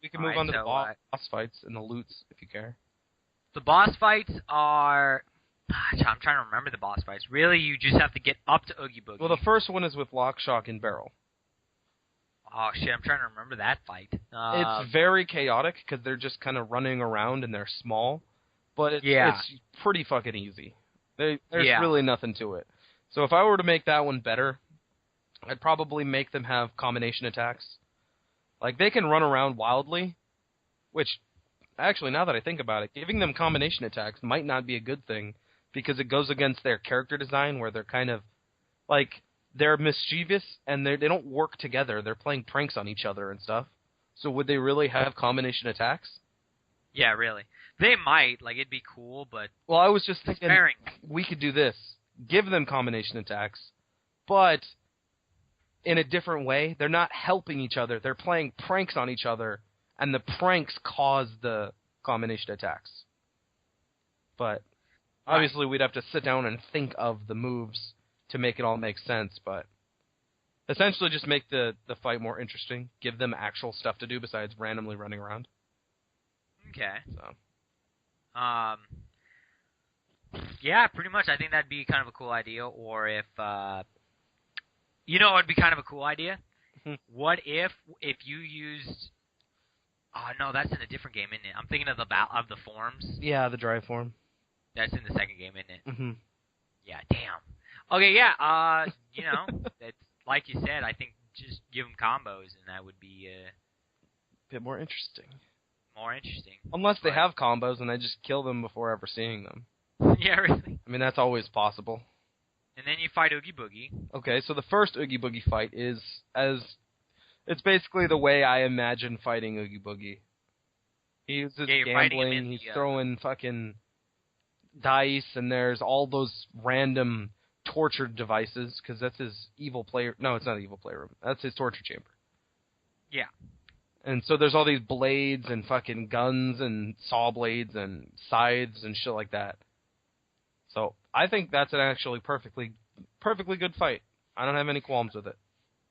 We can move on to the boss fights and the loots, if you care. The boss fights are... I'm trying to remember the boss fights. Really, you just have to get up to Oogie Boogie. Well, the first one is with Lock, Shock, and Barrel. Oh, shit, I'm trying to remember that fight. It's very chaotic, because they're just kind of running around, and they're small. But it's pretty fucking easy. There's really nothing to it. So if I were to make that one better, I'd probably make them have combination attacks. Like, they can run around wildly, which, actually, now that I think about it, giving them combination attacks might not be a good thing, because it goes against their character design, where they're kind of, like, they're mischievous, and they don't work together. They're playing pranks on each other and stuff. So would they really have combination attacks? Yeah, really. They might. Like, it'd be cool, but... Well, I was just thinking we could do this. Give them combination attacks, but in a different way. They're not helping each other. They're playing pranks on each other, and the pranks cause the combination attacks. But obviously we'd have to sit down and think of the moves to make it all make sense, but essentially just make the fight more interesting. Give them actual stuff to do besides randomly running around. Okay. So. Yeah, pretty much. I think that'd be kind of a cool idea. Or if, you know, it'd be kind of a cool idea. What if you used? Oh no, that's in a different game, isn't it? I'm thinking of the forms. Yeah, the drive form. That's in the second game, isn't it? Mm-hmm. Yeah. Damn. Okay. Yeah. You know, it's like you said. I think just give them combos, and that would be a bit more interesting. Unless they have combos, and I just kill them before ever seeing them. Yeah, really. I mean, that's always possible. And then you fight Oogie Boogie. Okay, so the first Oogie Boogie fight it's basically the way I imagine fighting Oogie Boogie. He's just gambling, he's throwing fucking dice, and there's all those random torture devices, because that's his evil player... No, it's not an evil playroom. That's his torture chamber. Yeah. And so there's all these blades and fucking guns and saw blades and scythes and shit like that. So I think that's an actually perfectly good fight. I don't have any qualms with it.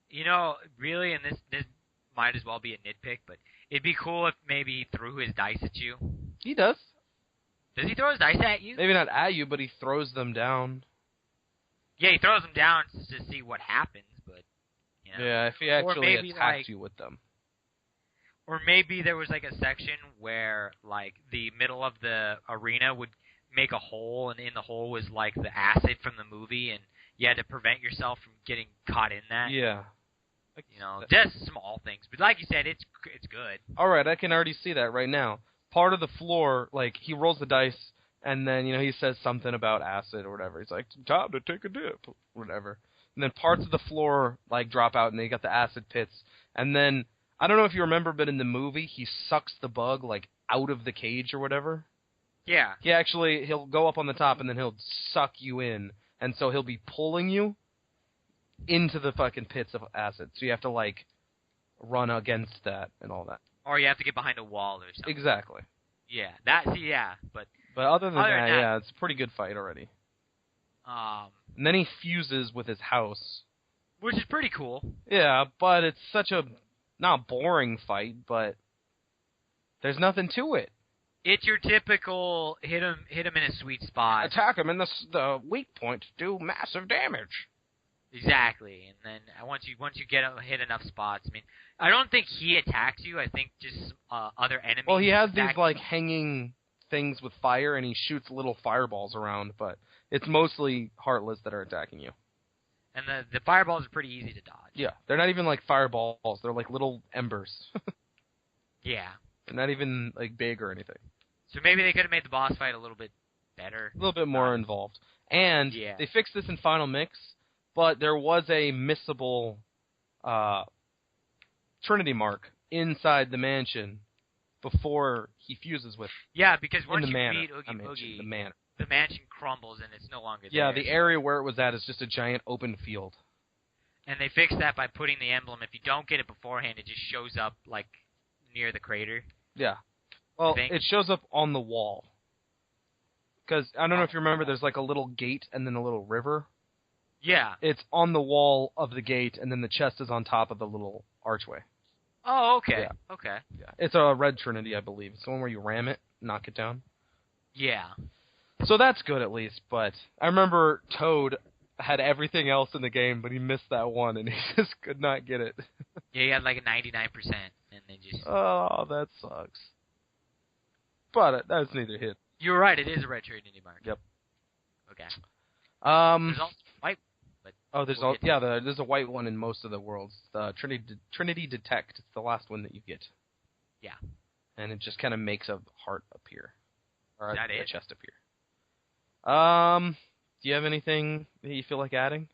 You know, really, and this might as well be a nitpick, but it'd be cool if maybe he threw his dice at you. He does. Does he throw his dice at you? Maybe not at you, but he throws them down. Yeah, he throws them down to see what happens, but... You know. Yeah, if he actually attacked you with them. Or maybe there was like a section where like the middle of the arena would make a hole, and in the hole was like the acid from the movie, and you had to prevent yourself from getting caught in that. Yeah. You know, just small things. But like you said, it's good. Alright, I can already see that right now. Part of the floor, like, he rolls the dice, and then, you know, he says something about acid or whatever. He's like, time to take a dip, whatever. And then parts of the floor, like, drop out, and they got the acid pits. And then, I don't know if you remember, but in the movie, he sucks the bug, like, out of the cage or whatever. Yeah. He'll go up on the top, and then he'll suck you in. And so he'll be pulling you into the fucking pits of acid. So you have to, like, run against that and all that. Or you have to get behind a wall or something. Exactly. Yeah. But other than that, yeah, it's a pretty good fight already. And then he fuses with his house. Which is pretty cool. Yeah, but it's such a, not boring fight, but There's nothing to it. It's your typical hit him in a sweet spot. Attack him in the weak point to do massive damage. Exactly, and then once you get hit enough spots, I mean, I don't think he attacks you. I think just other enemies. Well, he has these like hanging things with fire, and he shoots little fireballs around, but it's mostly Heartless that are attacking you. And the fireballs are pretty easy to dodge. Yeah, they're not even like fireballs; they're like little embers. Yeah, they're not even like big or anything. So maybe they could have made the boss fight a little bit better, a little bit more involved. And they fixed this in Final Mix. But there was a missable Trinity mark inside the mansion before he fuses with. Yeah, because once you beat Oogie Boogie, the mansion crumbles and it's no longer there. Yeah, the area where it was at is just a giant open field. And they fixed that by putting the emblem. If you don't get it beforehand, it just shows up like near the crater. Yeah. Well, it shows up on the wall. Because I don't know if you remember, there's like a little gate and then a little river. Yeah. It's on the wall of the gate, and then the chest is on top of the little archway. Oh, okay. Yeah. Okay. Yeah. It's a red Trinity, I believe. It's the one where you ram it, knock it down. Yeah. So that's good, at least. But I remember Toad had everything else in the game, but he missed that one, and he just could not get it. Yeah, he had like a 99%, and they just... Oh, that sucks. But that's neither hit. You're right, it is a red Trinity mark. Yep. Okay. There's also white. There's a white one in most of the worlds. Trinity Detect. It's the last one that you get. Yeah. And it just kind of makes a heart appear, or a chest appear. Do you have anything that you feel like adding?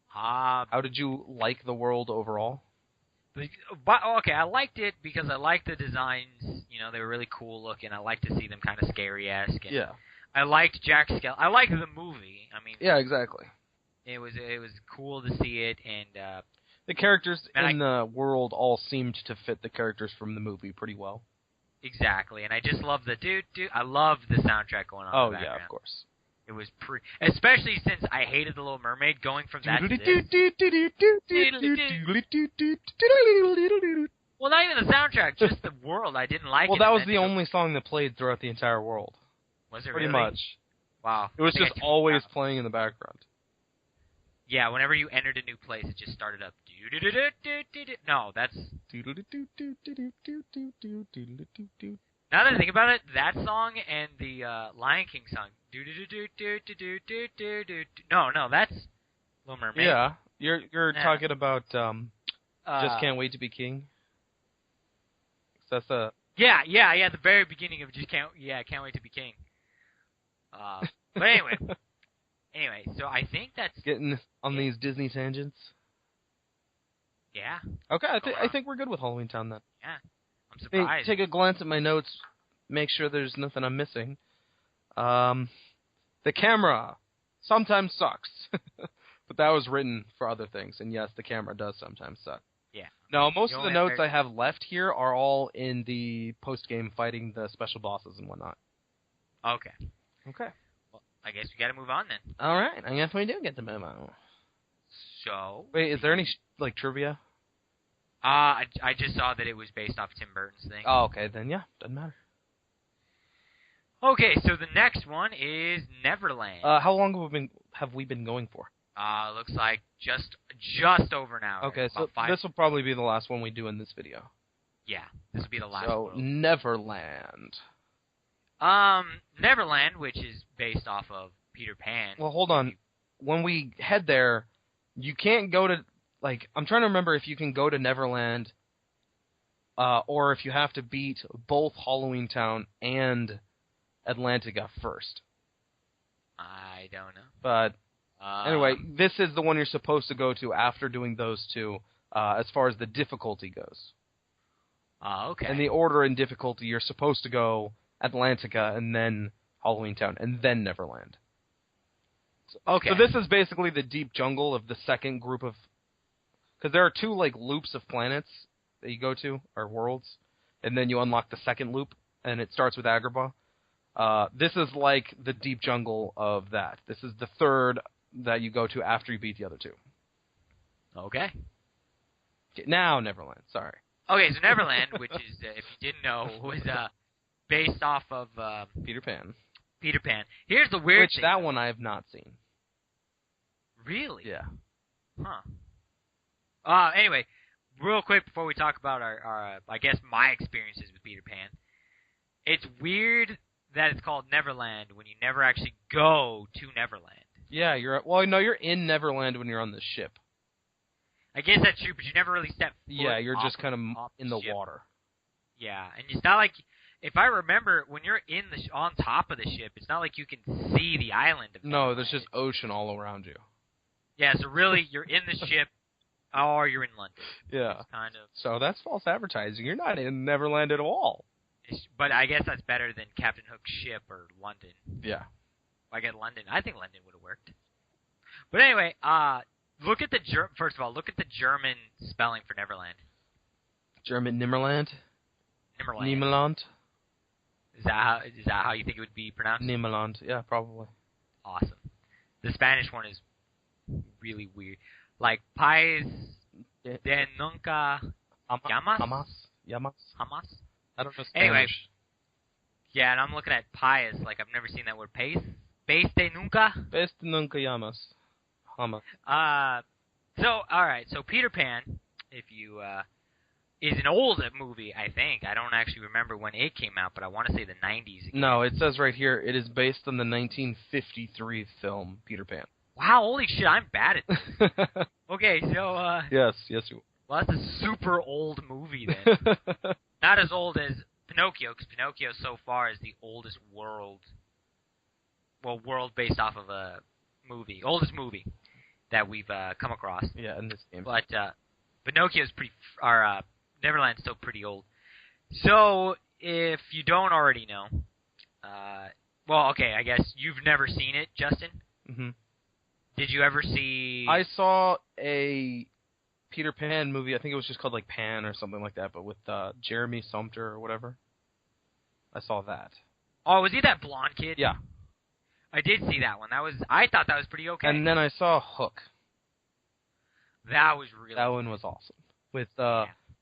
How did you like the world overall? Okay, I liked it because I liked the designs. You know, they were really cool looking. I liked to see them kind of scary-esque. Yeah. I liked Jack Skellington. I liked the movie. I mean. Yeah, exactly. It was cool to see it, and the characters in the world all seemed to fit the characters from the movie pretty well. Exactly, and I just love I love the soundtrack going on. Oh in the background. Yeah, of course. It was especially since I hated the Little Mermaid. Going from that to this. Well, not even the soundtrack, just the world. I didn't like it. Well, that was the only song that played throughout the entire world. Was it pretty really? much? Wow. It was just always playing in the background. Yeah, whenever you entered a new place, it just started up. No, that's... Now that I think about it, that song and the Lion King song. No, that's Little Mermaid. Yeah, you're talking about Just Can't Wait to Be King. That's a... Yeah, the very beginning of Can't Wait to Be King. But anyway, so I think that's... Getting on these Disney tangents? Yeah. Okay, I think we're good with Halloweentown then. Yeah, I'm surprised. Take a glance at my notes, make sure there's nothing I'm missing. The camera sometimes sucks, but that was written for other things, and yes, the camera does sometimes suck. Yeah. No, most of the notes I have left here are all in the post-game fighting the special bosses and whatnot. Okay. Well, I guess we got to move on then. All right, I guess we do get to move on. So... Wait, is there any, trivia? I just saw that it was based off Tim Burton's thing. Oh, okay, then yeah, doesn't matter. Okay, so the next one is Neverland. How long have we been going for? Looks like just over an hour. Okay, so this will probably be the last one we do in this video. Yeah, this will be the last one. So, Neverland. Neverland, which is based off of Peter Pan. Well, hold on. When we head there, you can't go to... I'm trying to remember if you can go to Neverland, or if you have to beat both Halloweentown and Atlantica first. I don't know. But anyway, this is the one you're supposed to go to after doing those two, as far as the difficulty goes. Okay. And the order in difficulty, you're supposed to go Atlantica and then Halloweentown and then Neverland. Okay. So this is basically the deep jungle of the second group of... Because there are two loops of planets that you go to, or worlds, and then you unlock the second loop, and it starts with Agrabah. This is like the deep jungle of that. This is the third that you go to after you beat the other two. Okay. Now Neverland, sorry. Okay, so Neverland, which is, if you didn't know, was based off of Peter Pan. Peter Pan. Here's the weird thing. That one I have not seen. Really? Yeah. Huh. Anyway, real quick before we talk about our I guess my experiences with Peter Pan. It's weird that it's called Neverland when you never actually go to Neverland. Yeah, you're in Neverland when you're on the ship. I guess that's true, but you never really step foot Yeah, you're just kind of in the ship. water. Yeah, and it's not like, if I remember, when you're in on top of the ship, it's not like you can see the island of Neverland. No, there's just ocean all around you. Yeah, so really, you're in the ship, or you're in London. Yeah. It's kind of. So that's false advertising. You're not in Neverland at all. But I guess that's better than Captain Hook's ship or London. Yeah. I think London would have worked. But anyway, first of all, look at the German spelling for Neverland. German Nimmerland? Nimmerland. Is that how you think it would be pronounced? Nimmerland, yeah, probably. Awesome. The Spanish one is really weird. Like, País de Nunca Llamas? Llamas? I don't know Spanish. Anyway. Yeah, and I'm looking at País, like I've never seen that word. País de Nunca? País de Nunca Llamas. So Peter Pan, is an old movie, I think. I don't actually remember when it came out, but I want to say the 90s. No, it says right here, it is based on the 1953 film Peter Pan. Wow, holy shit, I'm bad at this. Okay, so... Yes, you are. Well, that's a super old movie, then. Not as old as Pinocchio, because Pinocchio so far is the oldest world based off of a movie. Oldest movie that we've come across. Yeah, in this game. But Pinocchio's Neverland's still pretty old. So, if you don't already know, I guess you've never seen it, Justin? Mm-hmm. Did you ever see... I saw a Peter Pan movie, I think it was just called like Pan or something like that, but with Jeremy Sumpter or whatever. I saw that. Oh, was he that blonde kid? Yeah. I did see that one. I thought that was pretty okay. And then I saw Hook. That was really That one was awesome. With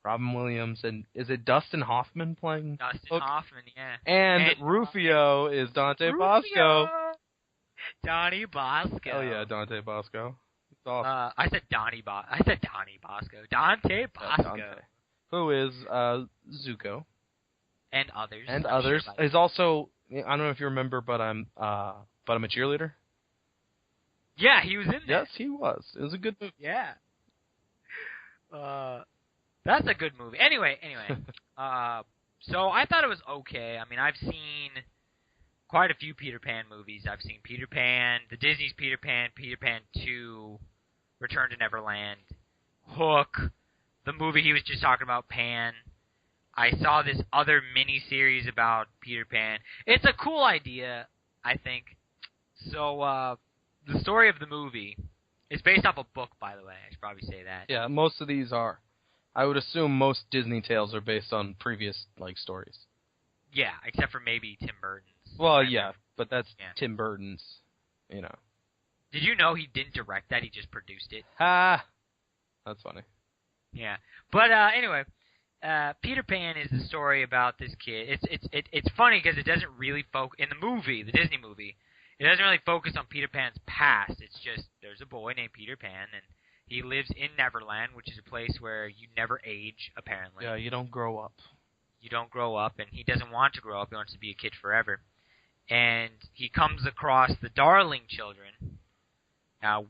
Robin Williams and is it Dustin Hoffman playing Dustin Hook? Hoffman, yeah. And Rufio is Dante Bosco. Donnie Bosco. Oh yeah, Dante Bosco. It's awesome. I said Donnie Bosco. Dante Bosco. Dante. Who is Zuko. And others. And others. Sure is also, I don't know if you remember, but I'm a cheerleader. Yeah, he was in there. Yes, he was. It was a good movie. Yeah. That's a good movie. Anyway. So I thought it was okay. I mean, I've seen quite a few Peter Pan movies. I've seen Peter Pan, the Disney's Peter Pan 2, Return to Neverland, Hook, the movie he was just talking about, Pan. I saw this other mini-series about Peter Pan. It's a cool idea, I think. So, the story of the movie is based off a book, by the way. I should probably say that. Yeah, most of these are. I would assume most Disney tales are based on previous, stories. Yeah, except for maybe Tim Burton's. Well, yeah, but that's Tim Burton's, Did you know he didn't direct that? He just produced it. Ha! That's funny. Yeah. But, anyway... Peter Pan is the story about this kid. It's funny because it doesn't really focus in the movie, the Disney movie. It doesn't really focus on Peter Pan's past. It's just there's a boy named Peter Pan, and he lives in Neverland, which is a place where you never age. Apparently, yeah, you don't grow up. You don't grow up, and he doesn't want to grow up. He wants to be a kid forever. And he comes across the Darling children,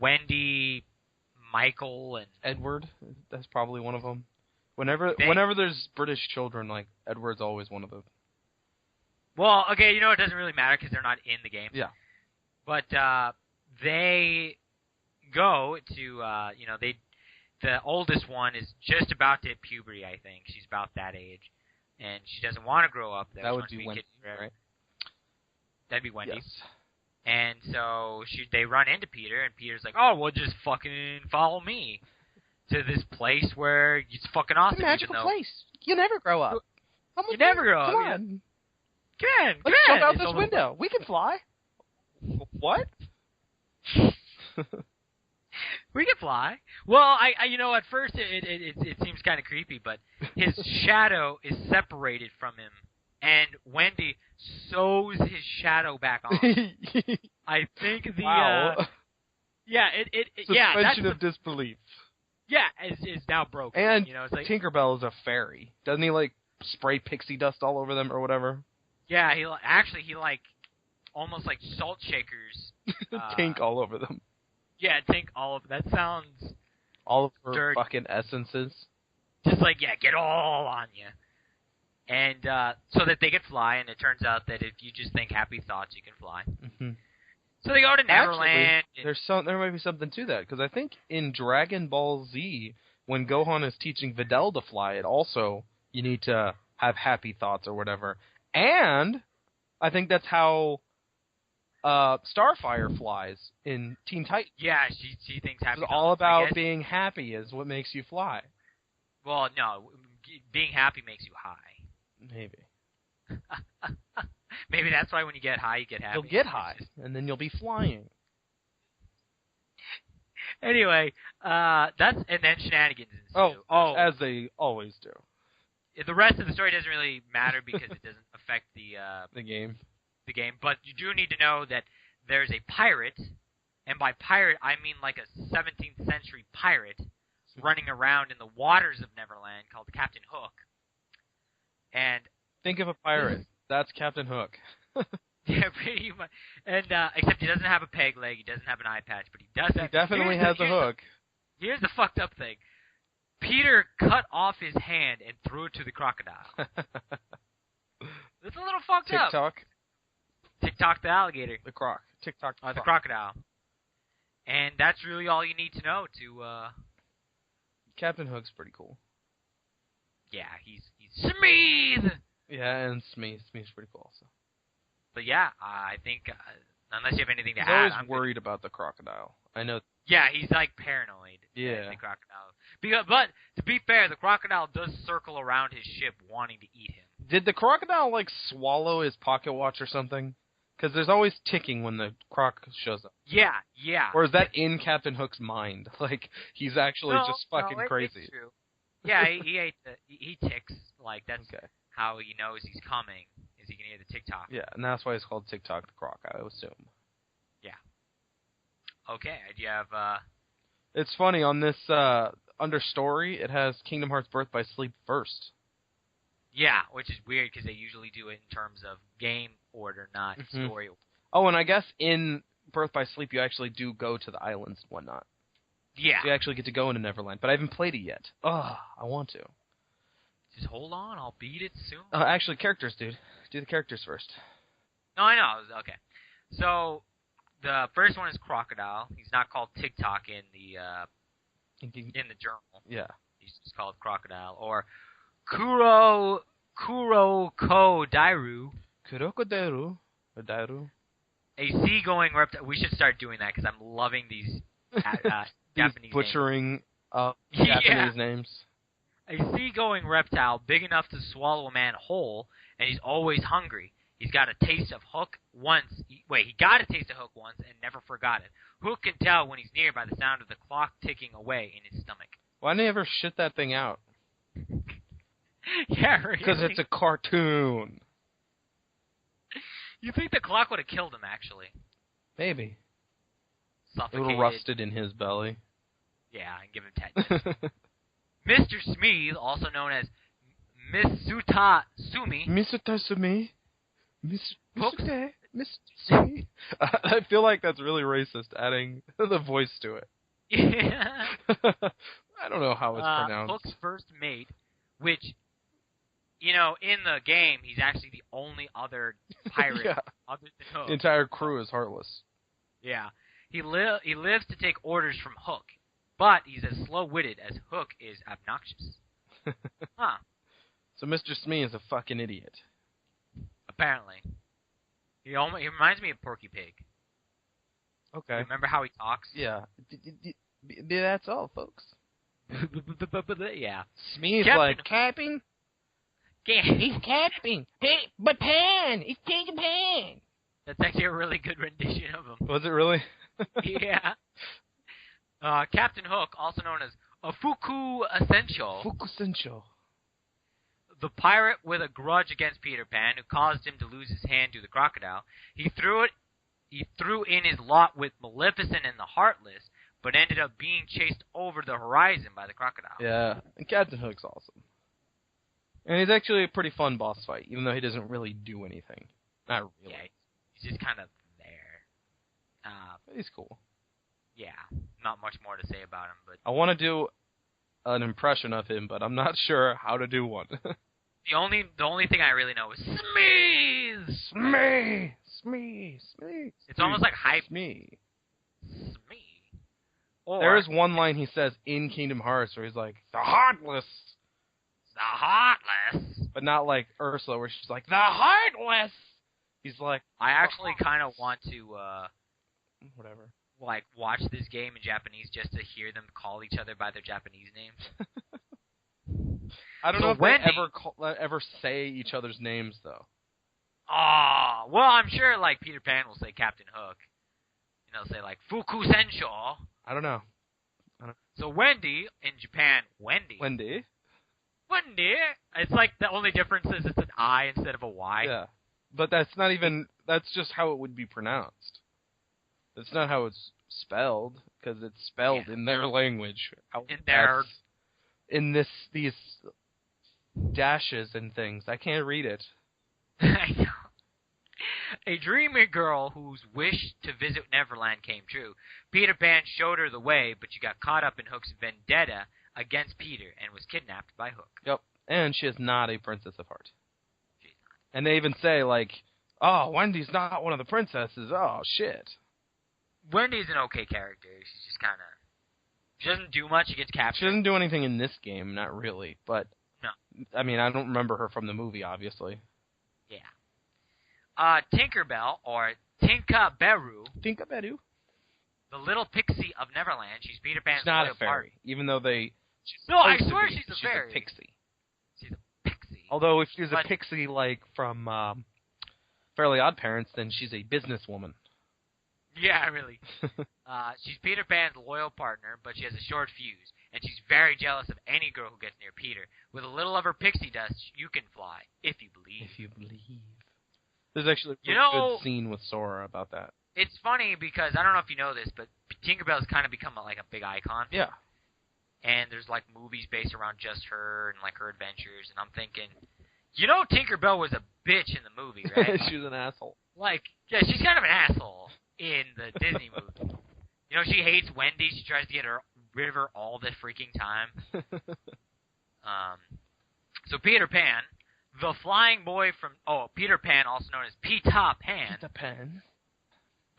Wendy, Michael, and Edward. That's probably one of them. Whenever there's British children, Edward's always one of them. Well, okay, it doesn't really matter because they're not in the game. Yeah. But they go to, the oldest one is just about to hit puberty, I think. She's about that age. And she doesn't want to grow up. That would be Wendy, right? That'd be Wendy. Yes. And so they run into Peter, and Peter's like, oh, well, just fucking follow me to this place where it's fucking awesome. It's a magical place. You never grow up. You never grow up. Come on. Let's jump out this window. We can fly. What? We can fly. Well, I at first it seems kind of creepy, but his shadow is separated from him, and Wendy sews his shadow back on. I think the wow. Suspension of disbelief. Yeah, is now broken. And it's like Tinkerbell is a fairy. Doesn't he spray pixie dust all over them or whatever? Yeah, he almost like salt shakers. Tink all over them. Yeah, Tink all of that sounds. All of her dirty. fucking essences. Just get all on you. And so that they could fly, and it turns out that if you just think happy thoughts, you can fly. Mm-hmm. So they go to Neverland. Actually, there might be something to that, because I think in Dragon Ball Z, when Gohan is teaching Videl to fly, it also, you need to have happy thoughts or whatever. And I think that's how Starfire flies in Teen Titans. Yeah, she thinks happy thoughts. It's all about being happy is what makes you fly. Well, no, being happy makes you high. Maybe. Maybe that's why when you get high, you get happy. You'll get high, and then you'll be flying. Anyway, and then shenanigans ensue. Oh, as they always do. The rest of the story doesn't really matter because it doesn't affect the game. The game, but you do need to know that there's a pirate, and by pirate I mean like a 17th century pirate running around in the waters of Neverland called Captain Hook. And think of a pirate. That's Captain Hook. Yeah, pretty much. And except he doesn't have a peg leg, he doesn't have an eye patch, but he does have. He definitely has a hook. Here's the fucked up thing. Peter cut off his hand and threw it to the crocodile. It's a little fucked up. TikTok the alligator. The croc. TikTok the crocodile. And that's really all you need to know to. Captain Hook's pretty cool. Yeah, he's Smooth. Yeah, and Smooth's pretty cool also. But yeah, I think unless you have anything to add, I'm always worried about the crocodile. I know. Yeah, he's paranoid. Yeah. The crocodile. But to be fair, the crocodile does circle around his ship wanting to eat him. Did the crocodile swallow his pocket watch or something? Because there's always ticking when the croc shows up. Yeah. Or is that in Captain Hook's mind? He's actually just fucking crazy. It's true. Yeah, he ticks. That's how he knows he's coming. Is he can hear the TikTok? Yeah, and that's why it's called TikTok the Croc, I assume. Yeah. Okay. Do you have? It's funny on this under story. It has Kingdom Hearts Birth by Sleep first. Yeah, which is weird because they usually do it in terms of game order, not story. Oh, and I guess in Birth by Sleep you actually do go to the islands and whatnot. Yeah. So you actually get to go into Neverland, but I haven't played it yet. Oh, I want to. Just hold on, I'll beat it soon. Actually, characters, dude. Do the characters first. No, I know. Okay. So, the first one is Crocodile. He's not called TikTok in the journal. Yeah. He's just called Crocodile. Or Kuroko Dairu. Kuroko Dairu. A seagoing reptile. We should start doing that because I'm loving these Japanese butchering Japanese names. A seagoing reptile big enough to swallow a man whole, and he's always hungry. He's got a taste of Hook once. He got a taste of Hook once and never forgot it. Hook can tell when he's near by the sound of the clock ticking away in his stomach. Why didn't they ever shit that thing out? Yeah, really. Because it's a cartoon. You think the clock would have killed him, actually? Maybe. Suffocated. It would have rusted in his belly. Yeah, and give him tetanus. Mr. Smee, also known as Misuta Sumi. Misuta Sumi? Mr. Sumi? I feel like that's really racist, adding the voice to it. Yeah. I don't know how it's pronounced. Hook's first mate, which, in the game, he's actually the only other pirate other than Hook. The entire crew is heartless. Yeah. He lives to take orders from Hook, but he's as slow-witted as Hook is obnoxious. Huh. So Mr. Smee is a fucking idiot. Apparently. He reminds me of Porky Pig. Okay. Remember how he talks? Yeah. That's all, folks. Yeah. Smee's like, capping? He's capping. Hey, but Pan! He's taking Pan! That's actually a really good rendition of him. Was it really? Yeah. Captain Hook, also known as a Fuku Essential. Fuku-sensho. The pirate with a grudge against Peter Pan, who caused him to lose his hand to the crocodile. He threw in his lot with Maleficent and the Heartless, but ended up being chased over the horizon by the crocodile. Yeah, and Captain Hook's awesome. And he's actually a pretty fun boss fight, even though he doesn't really do anything. Not really. Yeah, he's just kind of there. He's cool. Yeah, not much more to say about him, but I want to do an impression of him, but I'm not sure how to do one. The only thing I really know is Smee. It's almost like hype. Smee. Or there is one line he says in Kingdom Hearts where he's like, the Heartless. The Heartless. But not like Ursula where she's like, the Heartless. He's like, I actually kind of want to whatever. Like watch this game in Japanese just to hear them call each other by their Japanese names. I don't know if Wendy, they ever say each other's names, though. Well, I'm sure, like, Peter Pan will say Captain Hook. And they'll say, like, Fuku Sensho. I don't know. So Wendy, in Japan, Wendy. It's like the only difference is it's an I instead of a Y. Yeah. But that's not even, that's just how it would be pronounced. That's not how it's spelled, because it's spelled in their language. In these dashes and things. I can't read it. I know. A dreamy girl whose wish to visit Neverland came true. Peter Pan showed her the way, but she got caught up in Hook's vendetta against Peter and was kidnapped by Hook. Yep. And she is not a princess of heart. She's not. And they even say, like, oh, Wendy's not one of the princesses. Oh, shit. Wendy's an okay character. She's just kind of... She doesn't do much. She gets captured. She doesn't do anything in this game, not really. But, no. I mean, I don't remember her from the movie, obviously. Yeah. Tinkerbell, or Tinkaberu. Tinkaberu. The little pixie of Neverland. She's Peter Pan's She's not loyal a fairy, partner. even though they... No, I swear she's a fairy. She's a pixie. She's a pixie. Although if she's a pixie, like, from Fairly Odd Parents, then she's a businesswoman. Yeah, really. She's Peter Pan's loyal partner, but she has a short fuse, and she's very jealous of any girl who gets near Peter. With a little of her pixie dust, you can fly, if you believe. If you believe. There's actually a good scene with Sora about that. It's funny because, I don't know if you know this, but Tinkerbell's kind of become like a big icon. Yeah. And there's like movies based around just her and like her adventures, and I'm thinking, Tinkerbell was a bitch in the movie, right? She was an asshole. Like, yeah, she's kind of an asshole in the Disney movie. She hates Wendy. She tries to get rid of her all the freaking time. So Peter Pan, the flying boy from... Oh, Peter Pan, also known as Peter Pan. Peter Pan.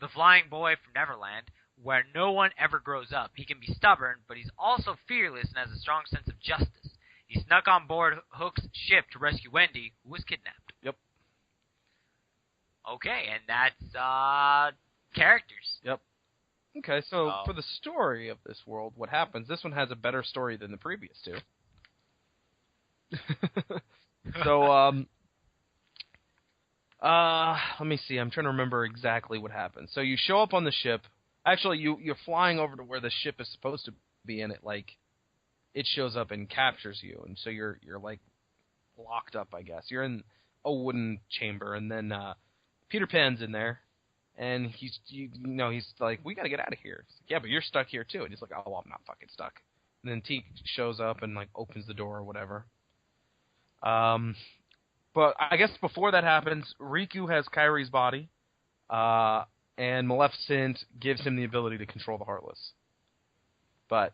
The flying boy from Neverland, where no one ever grows up. He can be stubborn, but he's also fearless and has a strong sense of justice. He snuck on board Hook's ship to rescue Wendy, who was kidnapped. Yep. Okay, and that's characters. Yep. Okay, so for the story of this world, what happens? This one has a better story than the previous two. So, let me see. I'm trying to remember exactly what happens. So you show up on the ship. Actually, you're flying over to where the ship is supposed to be, and it shows up and captures you, and so you're like locked up, I guess. You're in a wooden chamber, and then Peter Pan's in there, and he's like, we gotta get out of here. He's like, yeah, but you're stuck here too. And he's like, oh, well, I'm not fucking stuck. And then Teak shows up and like opens the door or whatever. But I guess before that happens, Riku has Kyrie's body, and Maleficent gives him the ability to control the Heartless. But,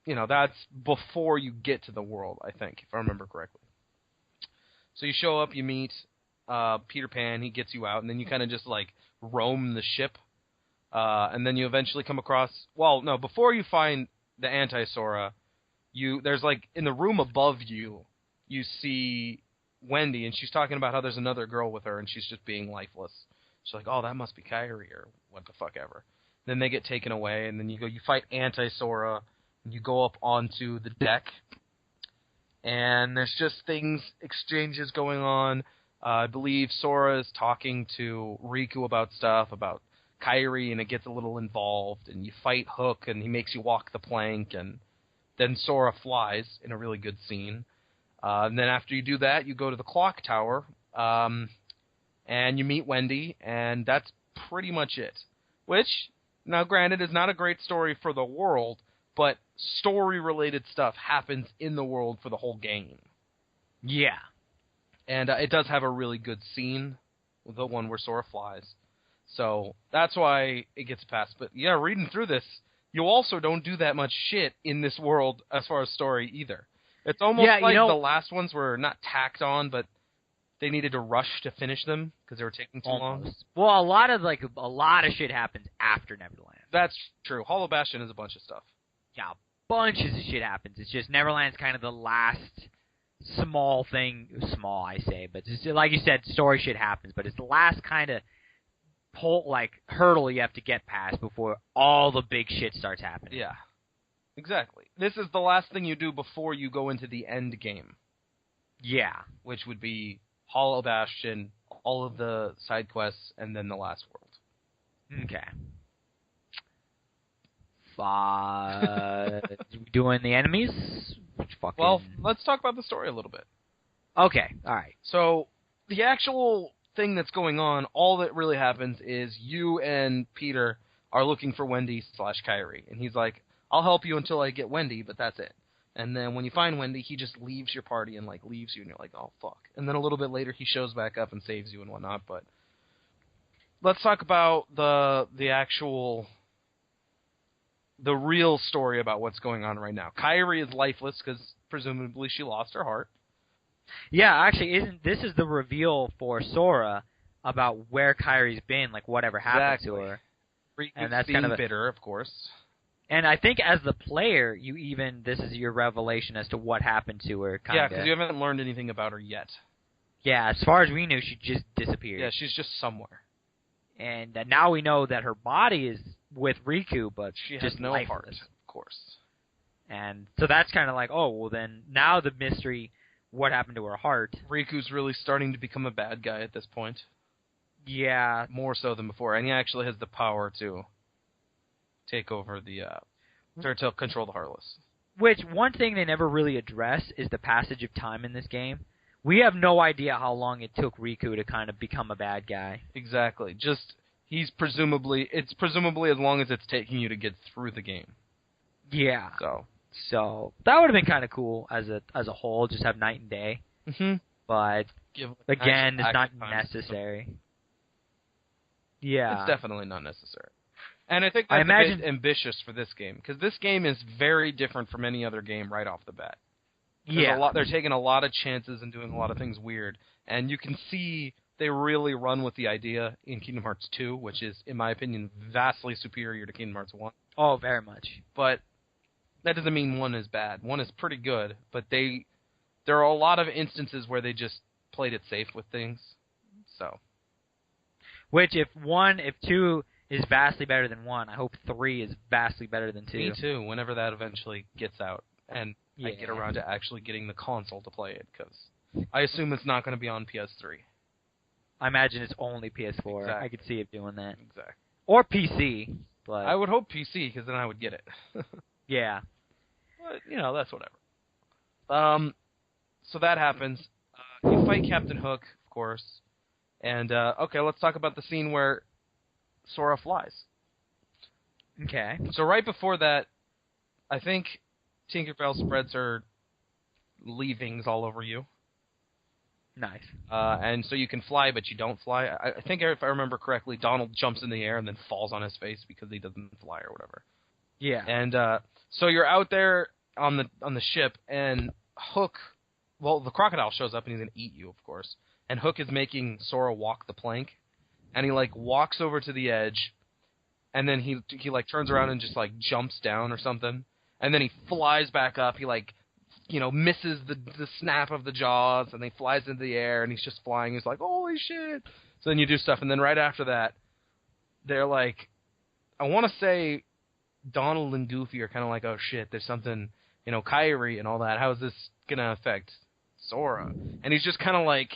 that's before you get to the world, I think, if I remember correctly. So you show up, you meet Peter Pan, he gets you out, and then you kind of just, like, roam the ship. And then you eventually come across... Well, no, before you find the Anti-Sora, there's, like, in the room above you, you see Wendy, and she's talking about how there's another girl with her, and she's just being lifeless. She's like, oh, that must be Kyrie, or what the fuck ever. Then they get taken away, and then you fight Anti-Sora, and you go up onto the deck, and there's just exchanges going on. I believe Sora is talking to Riku about stuff, about Kairi, and it gets a little involved, and you fight Hook, and he makes you walk the plank, and then Sora flies in a really good scene. And then after you do that, you go to the clock tower, and you meet Wendy, and that's pretty much it. Which, now granted, is not a great story for the world, but story-related stuff happens in the world for the whole game. Yeah. And it does have a really good scene, the one where Sora flies. So that's why it gets passed. But yeah, reading through this, you also don't do that much shit in this world as far as story either. It's almost like the last ones were not tacked on, but they needed to rush to finish them because they were taking too long. Well, a lot of shit happens after Neverland. That's true. Hollow Bastion is a bunch of stuff. Yeah, bunches of shit happens. It's just Neverland's kind of the last small thing. Small, I say, but just, like you said, story shit happens. But it's the last kind of hurdle you have to get past before all the big shit starts happening. Yeah, exactly. This is the last thing you do before you go into the end game. Yeah, which would be Hollow Bastion, all of the side quests, and then the last world. Okay. Doing the enemies? Well, let's talk about the story a little bit. Okay, all right. So, the actual thing that's going on, all that really happens is you and Peter are looking for Wendy/Kairi. And he's like, I'll help you until I get Wendy, but that's it. And then when you find Wendy, he just leaves your party and, leaves you, and you're like, oh, fuck. And then a little bit later, he shows back up and saves you and whatnot, but let's talk about the real story about what's going on right now. Kairi is lifeless because presumably she lost her heart. Yeah, actually, this is the reveal for Sora about where Kairi's been, whatever happened to her. And that's kind of bitter, of course. And I think as the player, this is your revelation as to what happened to her. Yeah, because you haven't learned anything about her yet. Yeah, as far as we knew, she just disappeared. Yeah, she's just somewhere. And now we know that her body is with Riku, but she just has no lifeless. heart, of course. And so that's kind of then now the mystery, what happened to her heart? Riku's really starting to become a bad guy at this point. Yeah. More so than before, and he actually has the power to take over to control the Heartless. Which, one thing they never really address is the passage of time in this game. We have no idea how long it took Riku to kind of become a bad guy. Exactly. It's presumably as long as it's taking you to get through the game. Yeah. So that would have been kind of cool as a whole, just have night and day. Mm-hmm. But again, it's not necessary. Yeah. It's definitely not necessary. And I think that's a bit ambitious for this game, because this game is very different from any other game right off the bat. They're taking a lot of chances and doing a lot of things weird, and you can see they really run with the idea in Kingdom Hearts 2, which is, in my opinion, vastly superior to Kingdom Hearts 1. Oh, very much. But that doesn't mean 1 is bad. 1 is pretty good, but there are a lot of instances where they just played it safe with things. So, which if 2 is vastly better than 1, I hope 3 is vastly better than 2. Me too, whenever that eventually gets out. And I get around to actually getting the console to play it, because I assume it's not going to be on PS3. I imagine it's only PS4. Exactly. I could see it doing that. Exactly. Or PC. But I would hope PC, because then I would get it. Yeah. But, that's whatever. So that happens. You fight Captain Hook, of course. And, let's talk about the scene where Sora flies. Okay. So right before that, I think Tinkerbell spreads her leavings all over you. Nice. And so you can fly, but you don't fly. I think if I remember correctly, Donald jumps in the air and then falls on his face because he doesn't fly or whatever. Yeah. And so you're out there on the ship, and Hook, the crocodile shows up and he's going to eat you, of course. And Hook is making Sora walk the plank, and he walks over to the edge, and then he turns around and just jumps down or something, and then he flies back up. He misses the snap of the jaws, and he flies into the air, and he's just flying. He's like, holy shit! So then you do stuff, and then right after that, they're I want to say Donald and Goofy are kind of oh shit, there's something, Kairi and all that. How is this gonna affect Sora? And he's just kind of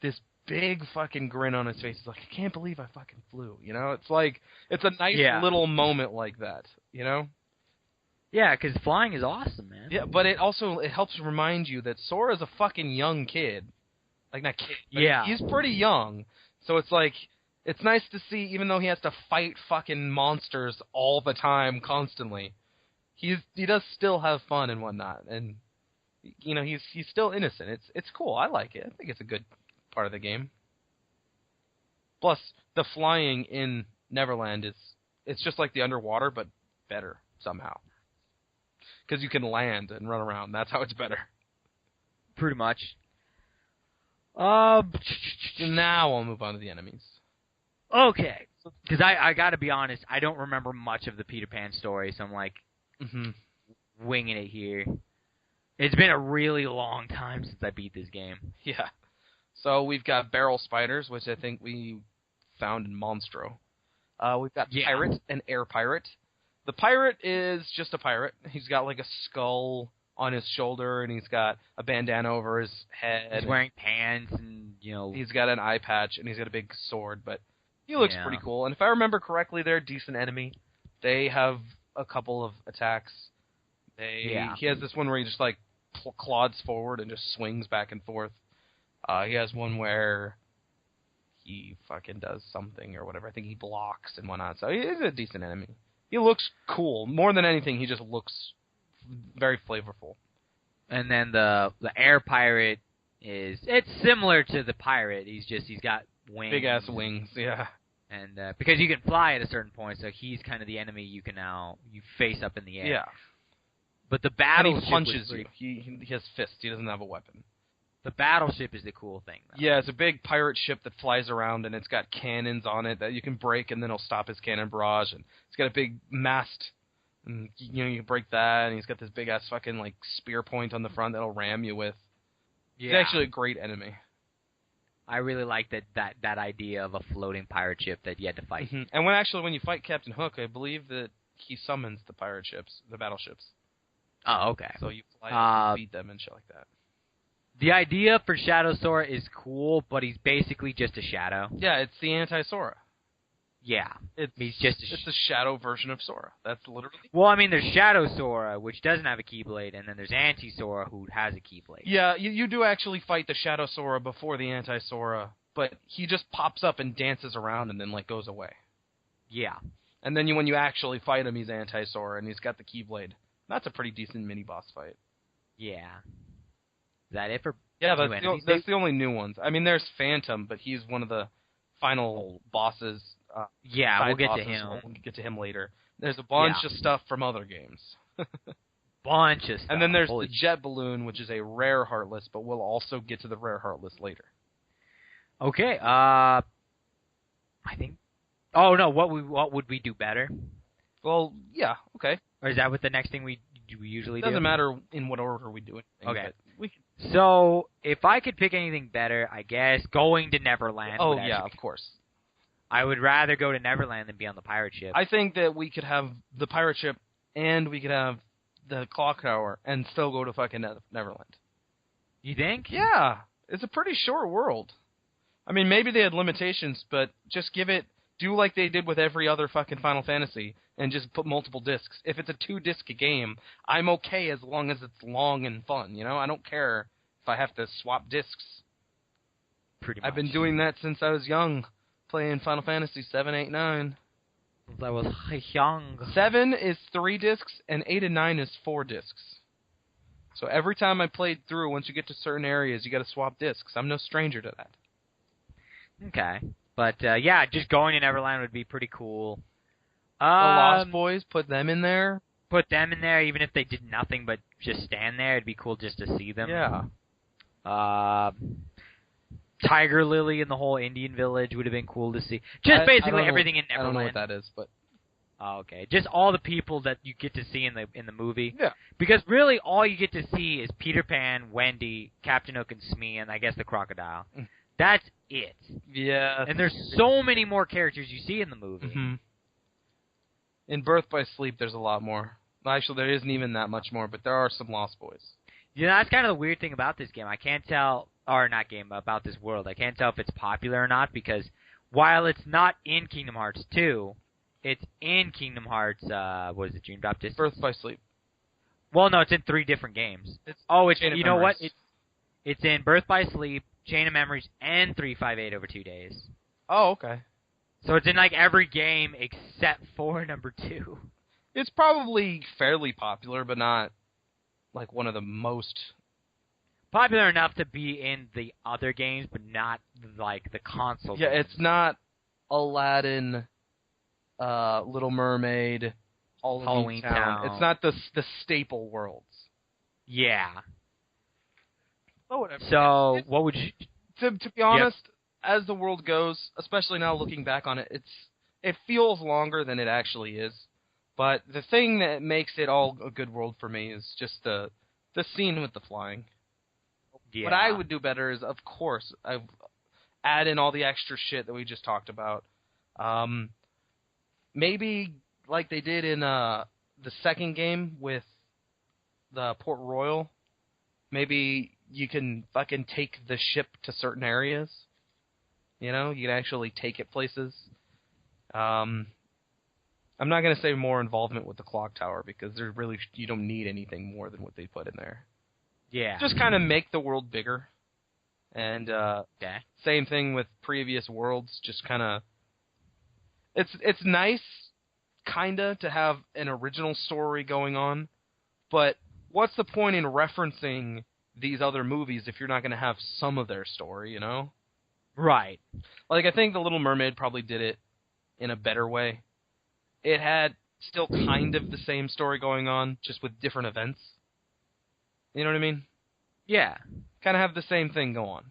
this big fucking grin on his face. He's like, I can't believe I fucking flew. You know, it's like, it's a nice little moment like that, you know? Yeah, because flying is awesome, man. Yeah, but it helps remind you that Sora's a fucking young kid. Like, not kid, but he's pretty young. So it's like, it's nice to see, even though he has to fight fucking monsters all the time, constantly, he does still have fun and whatnot. And, you know, he's still innocent. It's cool. I like it. I think it's a good part of the game. Plus, the flying in Neverland it's just like the underwater, but better somehow. Because you can land and run around. That's how it's better. Pretty much. Now I'll move on to the enemies. Okay. Because I got to be honest, I don't remember much of the Peter Pan story, so I'm like winging it here. It's been a really long time since I beat this game. Yeah. So we've got barrel spiders, which I think we found in Monstro. We've got pirate and air pirate. The pirate is just a pirate. He's got like a skull on his shoulder, and he's got a bandana over his head. He's wearing pants, and, you know... He's got an eye patch, and he's got a big sword, but he looks pretty cool. And if I remember correctly, they're a decent enemy. They have a couple of attacks. He has this one where he just, like, clods forward and just swings back and forth. He has one where he fucking does something or whatever. I think he blocks and whatnot. So he's a decent enemy. He looks cool. More than anything, he just looks very flavorful. And then the air pirate it's similar to the pirate. He's got wings. Big ass wings, yeah. And because you can fly at a certain point, so he's kind of the enemy you face up in the air. Yeah. But the battleship... And he punches you. He has fists. He doesn't have a weapon. The battleship is the cool thing, though. Yeah, it's a big pirate ship that flies around, and it's got cannons on it that you can break, and then it'll stop his cannon barrage. And it's got a big mast, and you can break that. And he's got this big ass fucking like spear point on the front that'll ram you with. Yeah. He's actually a great enemy. I really like that idea of a floating pirate ship that you had to fight. Mm-hmm. And when you fight Captain Hook, I believe that he summons the pirate ships, the battleships. Oh, okay. So you fly and beat them and shit like that. The idea for Shadow Sora is cool, but he's basically just a shadow. Yeah, it's the anti-Sora. Yeah. It's a shadow version of Sora. That's literally... Well, I mean, there's Shadow Sora, which doesn't have a Keyblade, and then there's Anti-Sora, who has a Keyblade. Yeah, you do actually fight the Shadow Sora before the Anti-Sora, but he just pops up and dances around and then, like, goes away. Yeah. And then when you actually fight him, he's Anti-Sora, and he's got the Keyblade. That's a pretty decent mini-boss fight. Yeah. Is that it for that's the only new ones. I mean, there's Phantom, but he's one of the final bosses. We'll get to him. We'll get to him later. There's a bunch of stuff from other games. Bunch of stuff. And then there's the Jet Balloon, which is a rare Heartless, but we'll also get to the rare Heartless later. Okay. I think... Oh, no, what would we do better? Well, yeah, okay. Or is that what the next thing we usually do? It doesn't matter in what order we do it. Okay. So, if I could pick anything better, I guess going to Neverland. Oh, yeah, of course. I would rather go to Neverland than be on the pirate ship. I think that we could have the pirate ship and we could have the clock tower and still go to fucking Neverland. You think? Yeah. It's a pretty short world. I mean, maybe they had limitations, but just do like they did with every other fucking Final Fantasy and just put multiple discs. If it's a 2-disc game, I'm okay as long as it's long and fun, you know? I don't care if I have to swap discs. Pretty much. I've been doing that since I was young, playing Final Fantasy 7, 8, 9. Since I was young. 7 is 3 discs, and 8 and 9 is 4 discs. So every time I played through, once you get to certain areas, you got to swap discs. I'm no stranger to that. Okay. But, just going to Neverland would be pretty cool. The Lost Boys, put them in there. Put them in there, even if they did nothing but just stand there. It'd be cool just to see them. Yeah. Tiger Lily and the whole Indian village would have been cool to see. Just basically everything in Neverland. I don't know what that is, but... Oh, okay. Just all the people that you get to see in the movie. Yeah. Because really all you get to see is Peter Pan, Wendy, Captain Hook and Smee, and I guess the crocodile. That's it. Yeah. And there's so many more characters you see in the movie. Mm-hmm. In Birth by Sleep, there's a lot more. Actually, there isn't even that much more, but there are some Lost Boys. Yeah, that's kind of the weird thing about this game. I can't tell or not game, about this world. I can't tell if it's popular or not because while it's not in Kingdom Hearts 2, it's in Kingdom Hearts, what is it, Dream Drop Distance? Birth by Sleep. Well, no, it's in 3 different games. It's you know what? It's in Birth by Sleep, Chain of Memories, and 358 over 2 days. Oh, okay. So it's in like every game except for number 2. It's probably fairly popular, but not like one of the most popular enough to be in the other games, but not like the console. Yeah, games. It's not Aladdin, Little Mermaid, Halloweentown. It's not the staple worlds. Yeah. Oh, whatever. So, what would you... To be honest, as the world goes, especially now looking back on it, it feels longer than it actually is. But the thing that makes it all a good world for me is just the scene with the flying. Yeah. What I would do better is, of course, I add in all the extra shit that we just talked about. Maybe like they did in the second game with the Port Royal. Maybe you can fucking take the ship to certain areas. You know, you can actually take it places. I'm not going to say more involvement with the clock tower because you don't need anything more than what they put in there. Yeah. Just kind of make the world bigger. And same thing with previous worlds, just kind of... It's nice, kind of, to have an original story going on, but what's the point in referencing these other movies if you're not going to have some of their story, you know? Right. Like, I think The Little Mermaid probably did it in a better way. It had still kind of the same story going on, just with different events. You know what I mean? Yeah. Kind of have the same thing go on.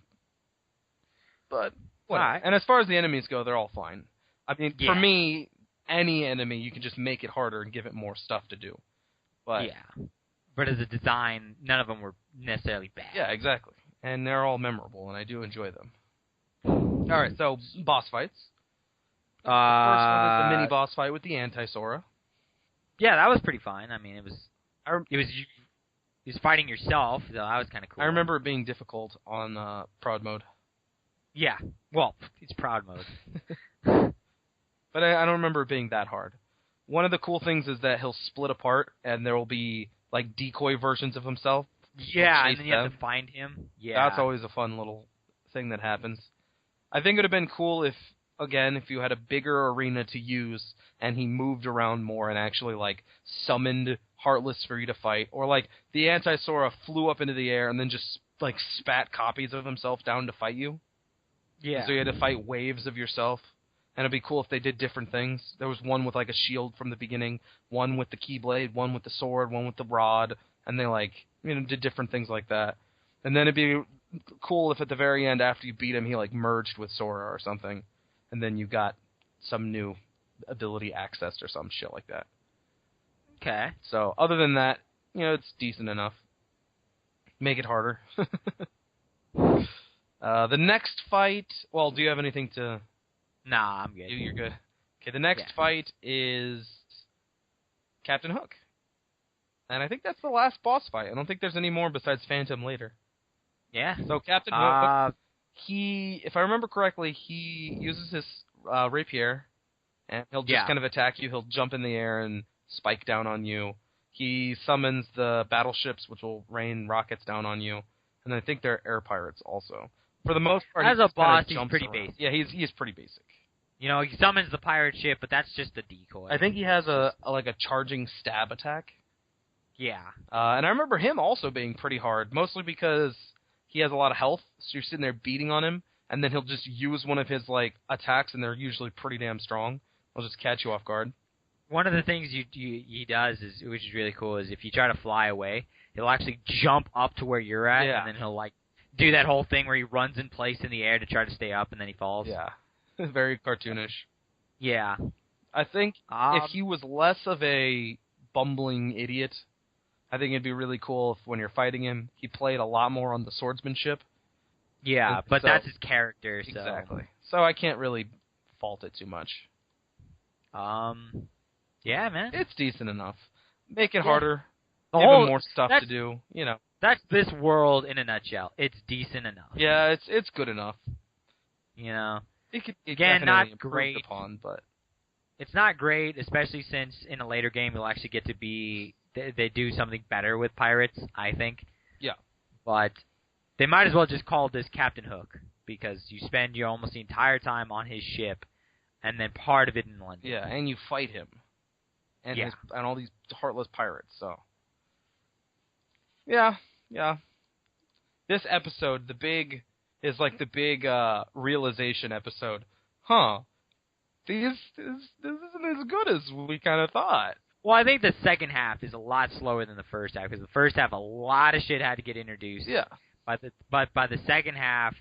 But, whatever. Right. And as far as the enemies go, they're all fine. I mean, for me, any enemy, you can just make it harder and give it more stuff to do. But But as a design, none of them were necessarily bad. Yeah, exactly. And they're all memorable, and I do enjoy them. Alright, so, boss fights. The first one is the mini-boss fight with the Anti-Sora. Yeah, that was pretty fun. I mean, it was fighting yourself, so that was kind of cool. I remember it being difficult on Proud Mode. Yeah. Well, it's Proud Mode. But I don't remember it being that hard. One of the cool things is that he'll split apart, and there will be, like, decoy versions of himself. Yeah, and then you have to find him. Yeah. That's always a fun little thing that happens. I think it would have been cool if you had a bigger arena to use, and he moved around more and actually, like, summoned Heartless for you to fight. Or, like, the Anti-Sora flew up into the air and then just, like, spat copies of himself down to fight you. Yeah. So you had to fight waves of yourself. And it'd be cool if they did different things. There was one with, like, a shield from the beginning, one with the Keyblade, one with the sword, one with the rod, and they, like, did different things like that. And then it'd be cool if at the very end, after you beat him, he, like, merged with Sora or something, and then you got some new ability accessed or some shit like that. Okay. So, other than that, it's decent enough. Make it harder. The next fight... Well, do you have anything to... Nah, I'm good. You're good. Okay, the next fight is Captain Hook. And I think that's the last boss fight. I don't think there's any more besides Phantom later. Yeah. So Captain Hook, if I remember correctly, he uses his rapier, and he'll just kind of attack you. He'll jump in the air and spike down on you. He summons the battleships, which will rain rockets down on you. And I think they're air pirates also. For the most part, as a boss, he's pretty basic. Yeah, he's pretty basic. He summons the pirate ship, but that's just a decoy. I think he has a charging stab attack. Yeah. And I remember him also being pretty hard, mostly because he has a lot of health, so you're sitting there beating on him, and then he'll just use one of his, like, attacks, and they're usually pretty damn strong. He'll just catch you off guard. One of the things he does, which is really cool, is if you try to fly away, he'll actually jump up to where you're at, and then he'll, like, do that whole thing where he runs in place in the air to try to stay up, and then he falls. Yeah. Very cartoonish. Yeah. I think if he was less of a bumbling idiot, I think it'd be really cool if when you're fighting him, he played a lot more on the swordsmanship. Yeah, but that's his character, so... Exactly. So I can't really fault it too much. Yeah, man. It's decent enough. Make it harder. Give him more stuff to do, That's this world in a nutshell. It's decent enough. Yeah, it's good enough. You know, again, not great. Upon, but it's not great, especially since in a later game you'll actually get to be. They do something better with pirates, I think. Yeah. But they might as well just call this Captain Hook, because you spend your almost the entire time on his ship, and then part of it in London. Yeah, and you fight him, and all these heartless pirates. So. Yeah. This episode, the big realization episode. Huh. This isn't as good as we kind of thought. Well, I think the second half is a lot slower than the first half, because the first half, a lot of shit had to get introduced. Yeah. But by the second half,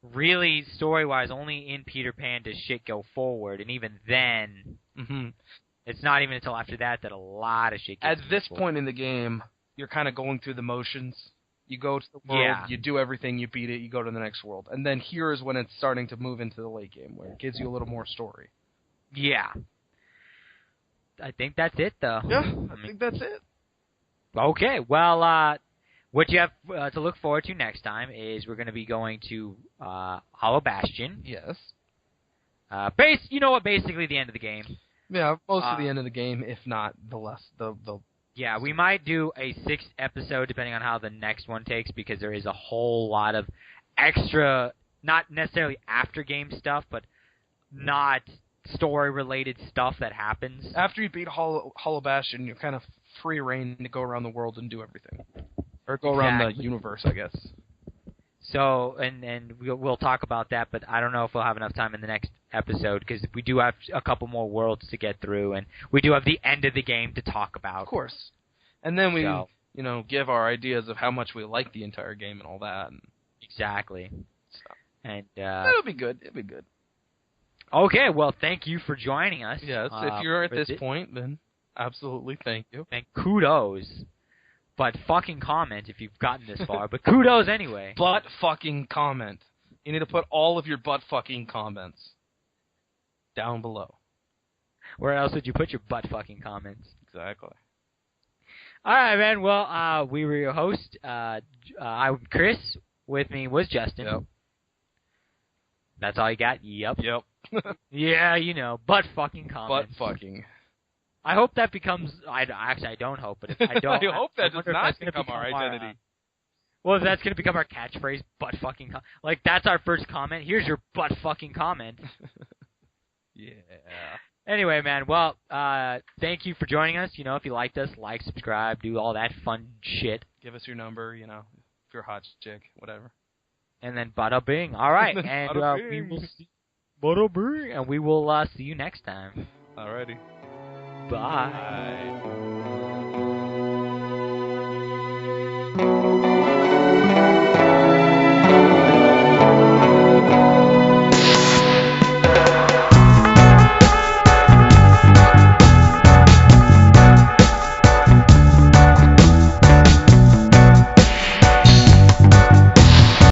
really, story-wise, only in Peter Pan does shit go forward, and even then, it's not even until after that a lot of shit gets At this point in the game, you're kind of going through the motions. You go to the world, you do everything, you beat it, you go to the next world. And then here is when it's starting to move into the late game, where it gives you a little more story. Yeah. I think that's it, though. Yeah, I think that's it. Okay, well, what you have to look forward to next time is we're going to be going to Hollow Bastion. Yes. Basically the end of the game. Yeah, most of the end of the game, if not the Yeah, we might do a 6th episode depending on how the next one takes, because there is a whole lot of extra, not necessarily after-game stuff, but not story-related stuff that happens. After you beat Hollow Bastion, you're kind of free reign to go around the world and do everything. Or go around the universe, I guess. So, and we'll talk about that, but I don't know if we'll have enough time in the next episode, because we do have a couple more worlds to get through, and we do have the end of the game to talk about. Of course. And then we, give our ideas of how much we like the entire game and all that. Exactly. So. And it'll be good. It'll be good. Okay, well, thank you for joining us. Yes, if you're at this point, then absolutely thank you. And kudos. But fucking comment if you've gotten this far. But kudos anyway. But fucking comment. You need to put all of your butt fucking comments down below. Where else would you put your butt fucking comments? Exactly. All right, man. Well, we were your host. I'm Chris. With me was Justin. Yep. That's all you got? Yep. Yeah, butt fucking comments. Butt fucking. I hope that becomes. I don't hope, but if I don't, I hope that does not become our identity. Well, if that's going to become our catchphrase, butt fucking. Like, that's our first comment. Here's your butt fucking comment. Yeah. Anyway, man. Well, thank you for joining us. If you liked us, like, subscribe, do all that fun shit. Give us your number. If you're a hot chick, whatever. And then bada bing. All right, and we will see. Bada bing, and we will see you next time. Alrighty. Bye.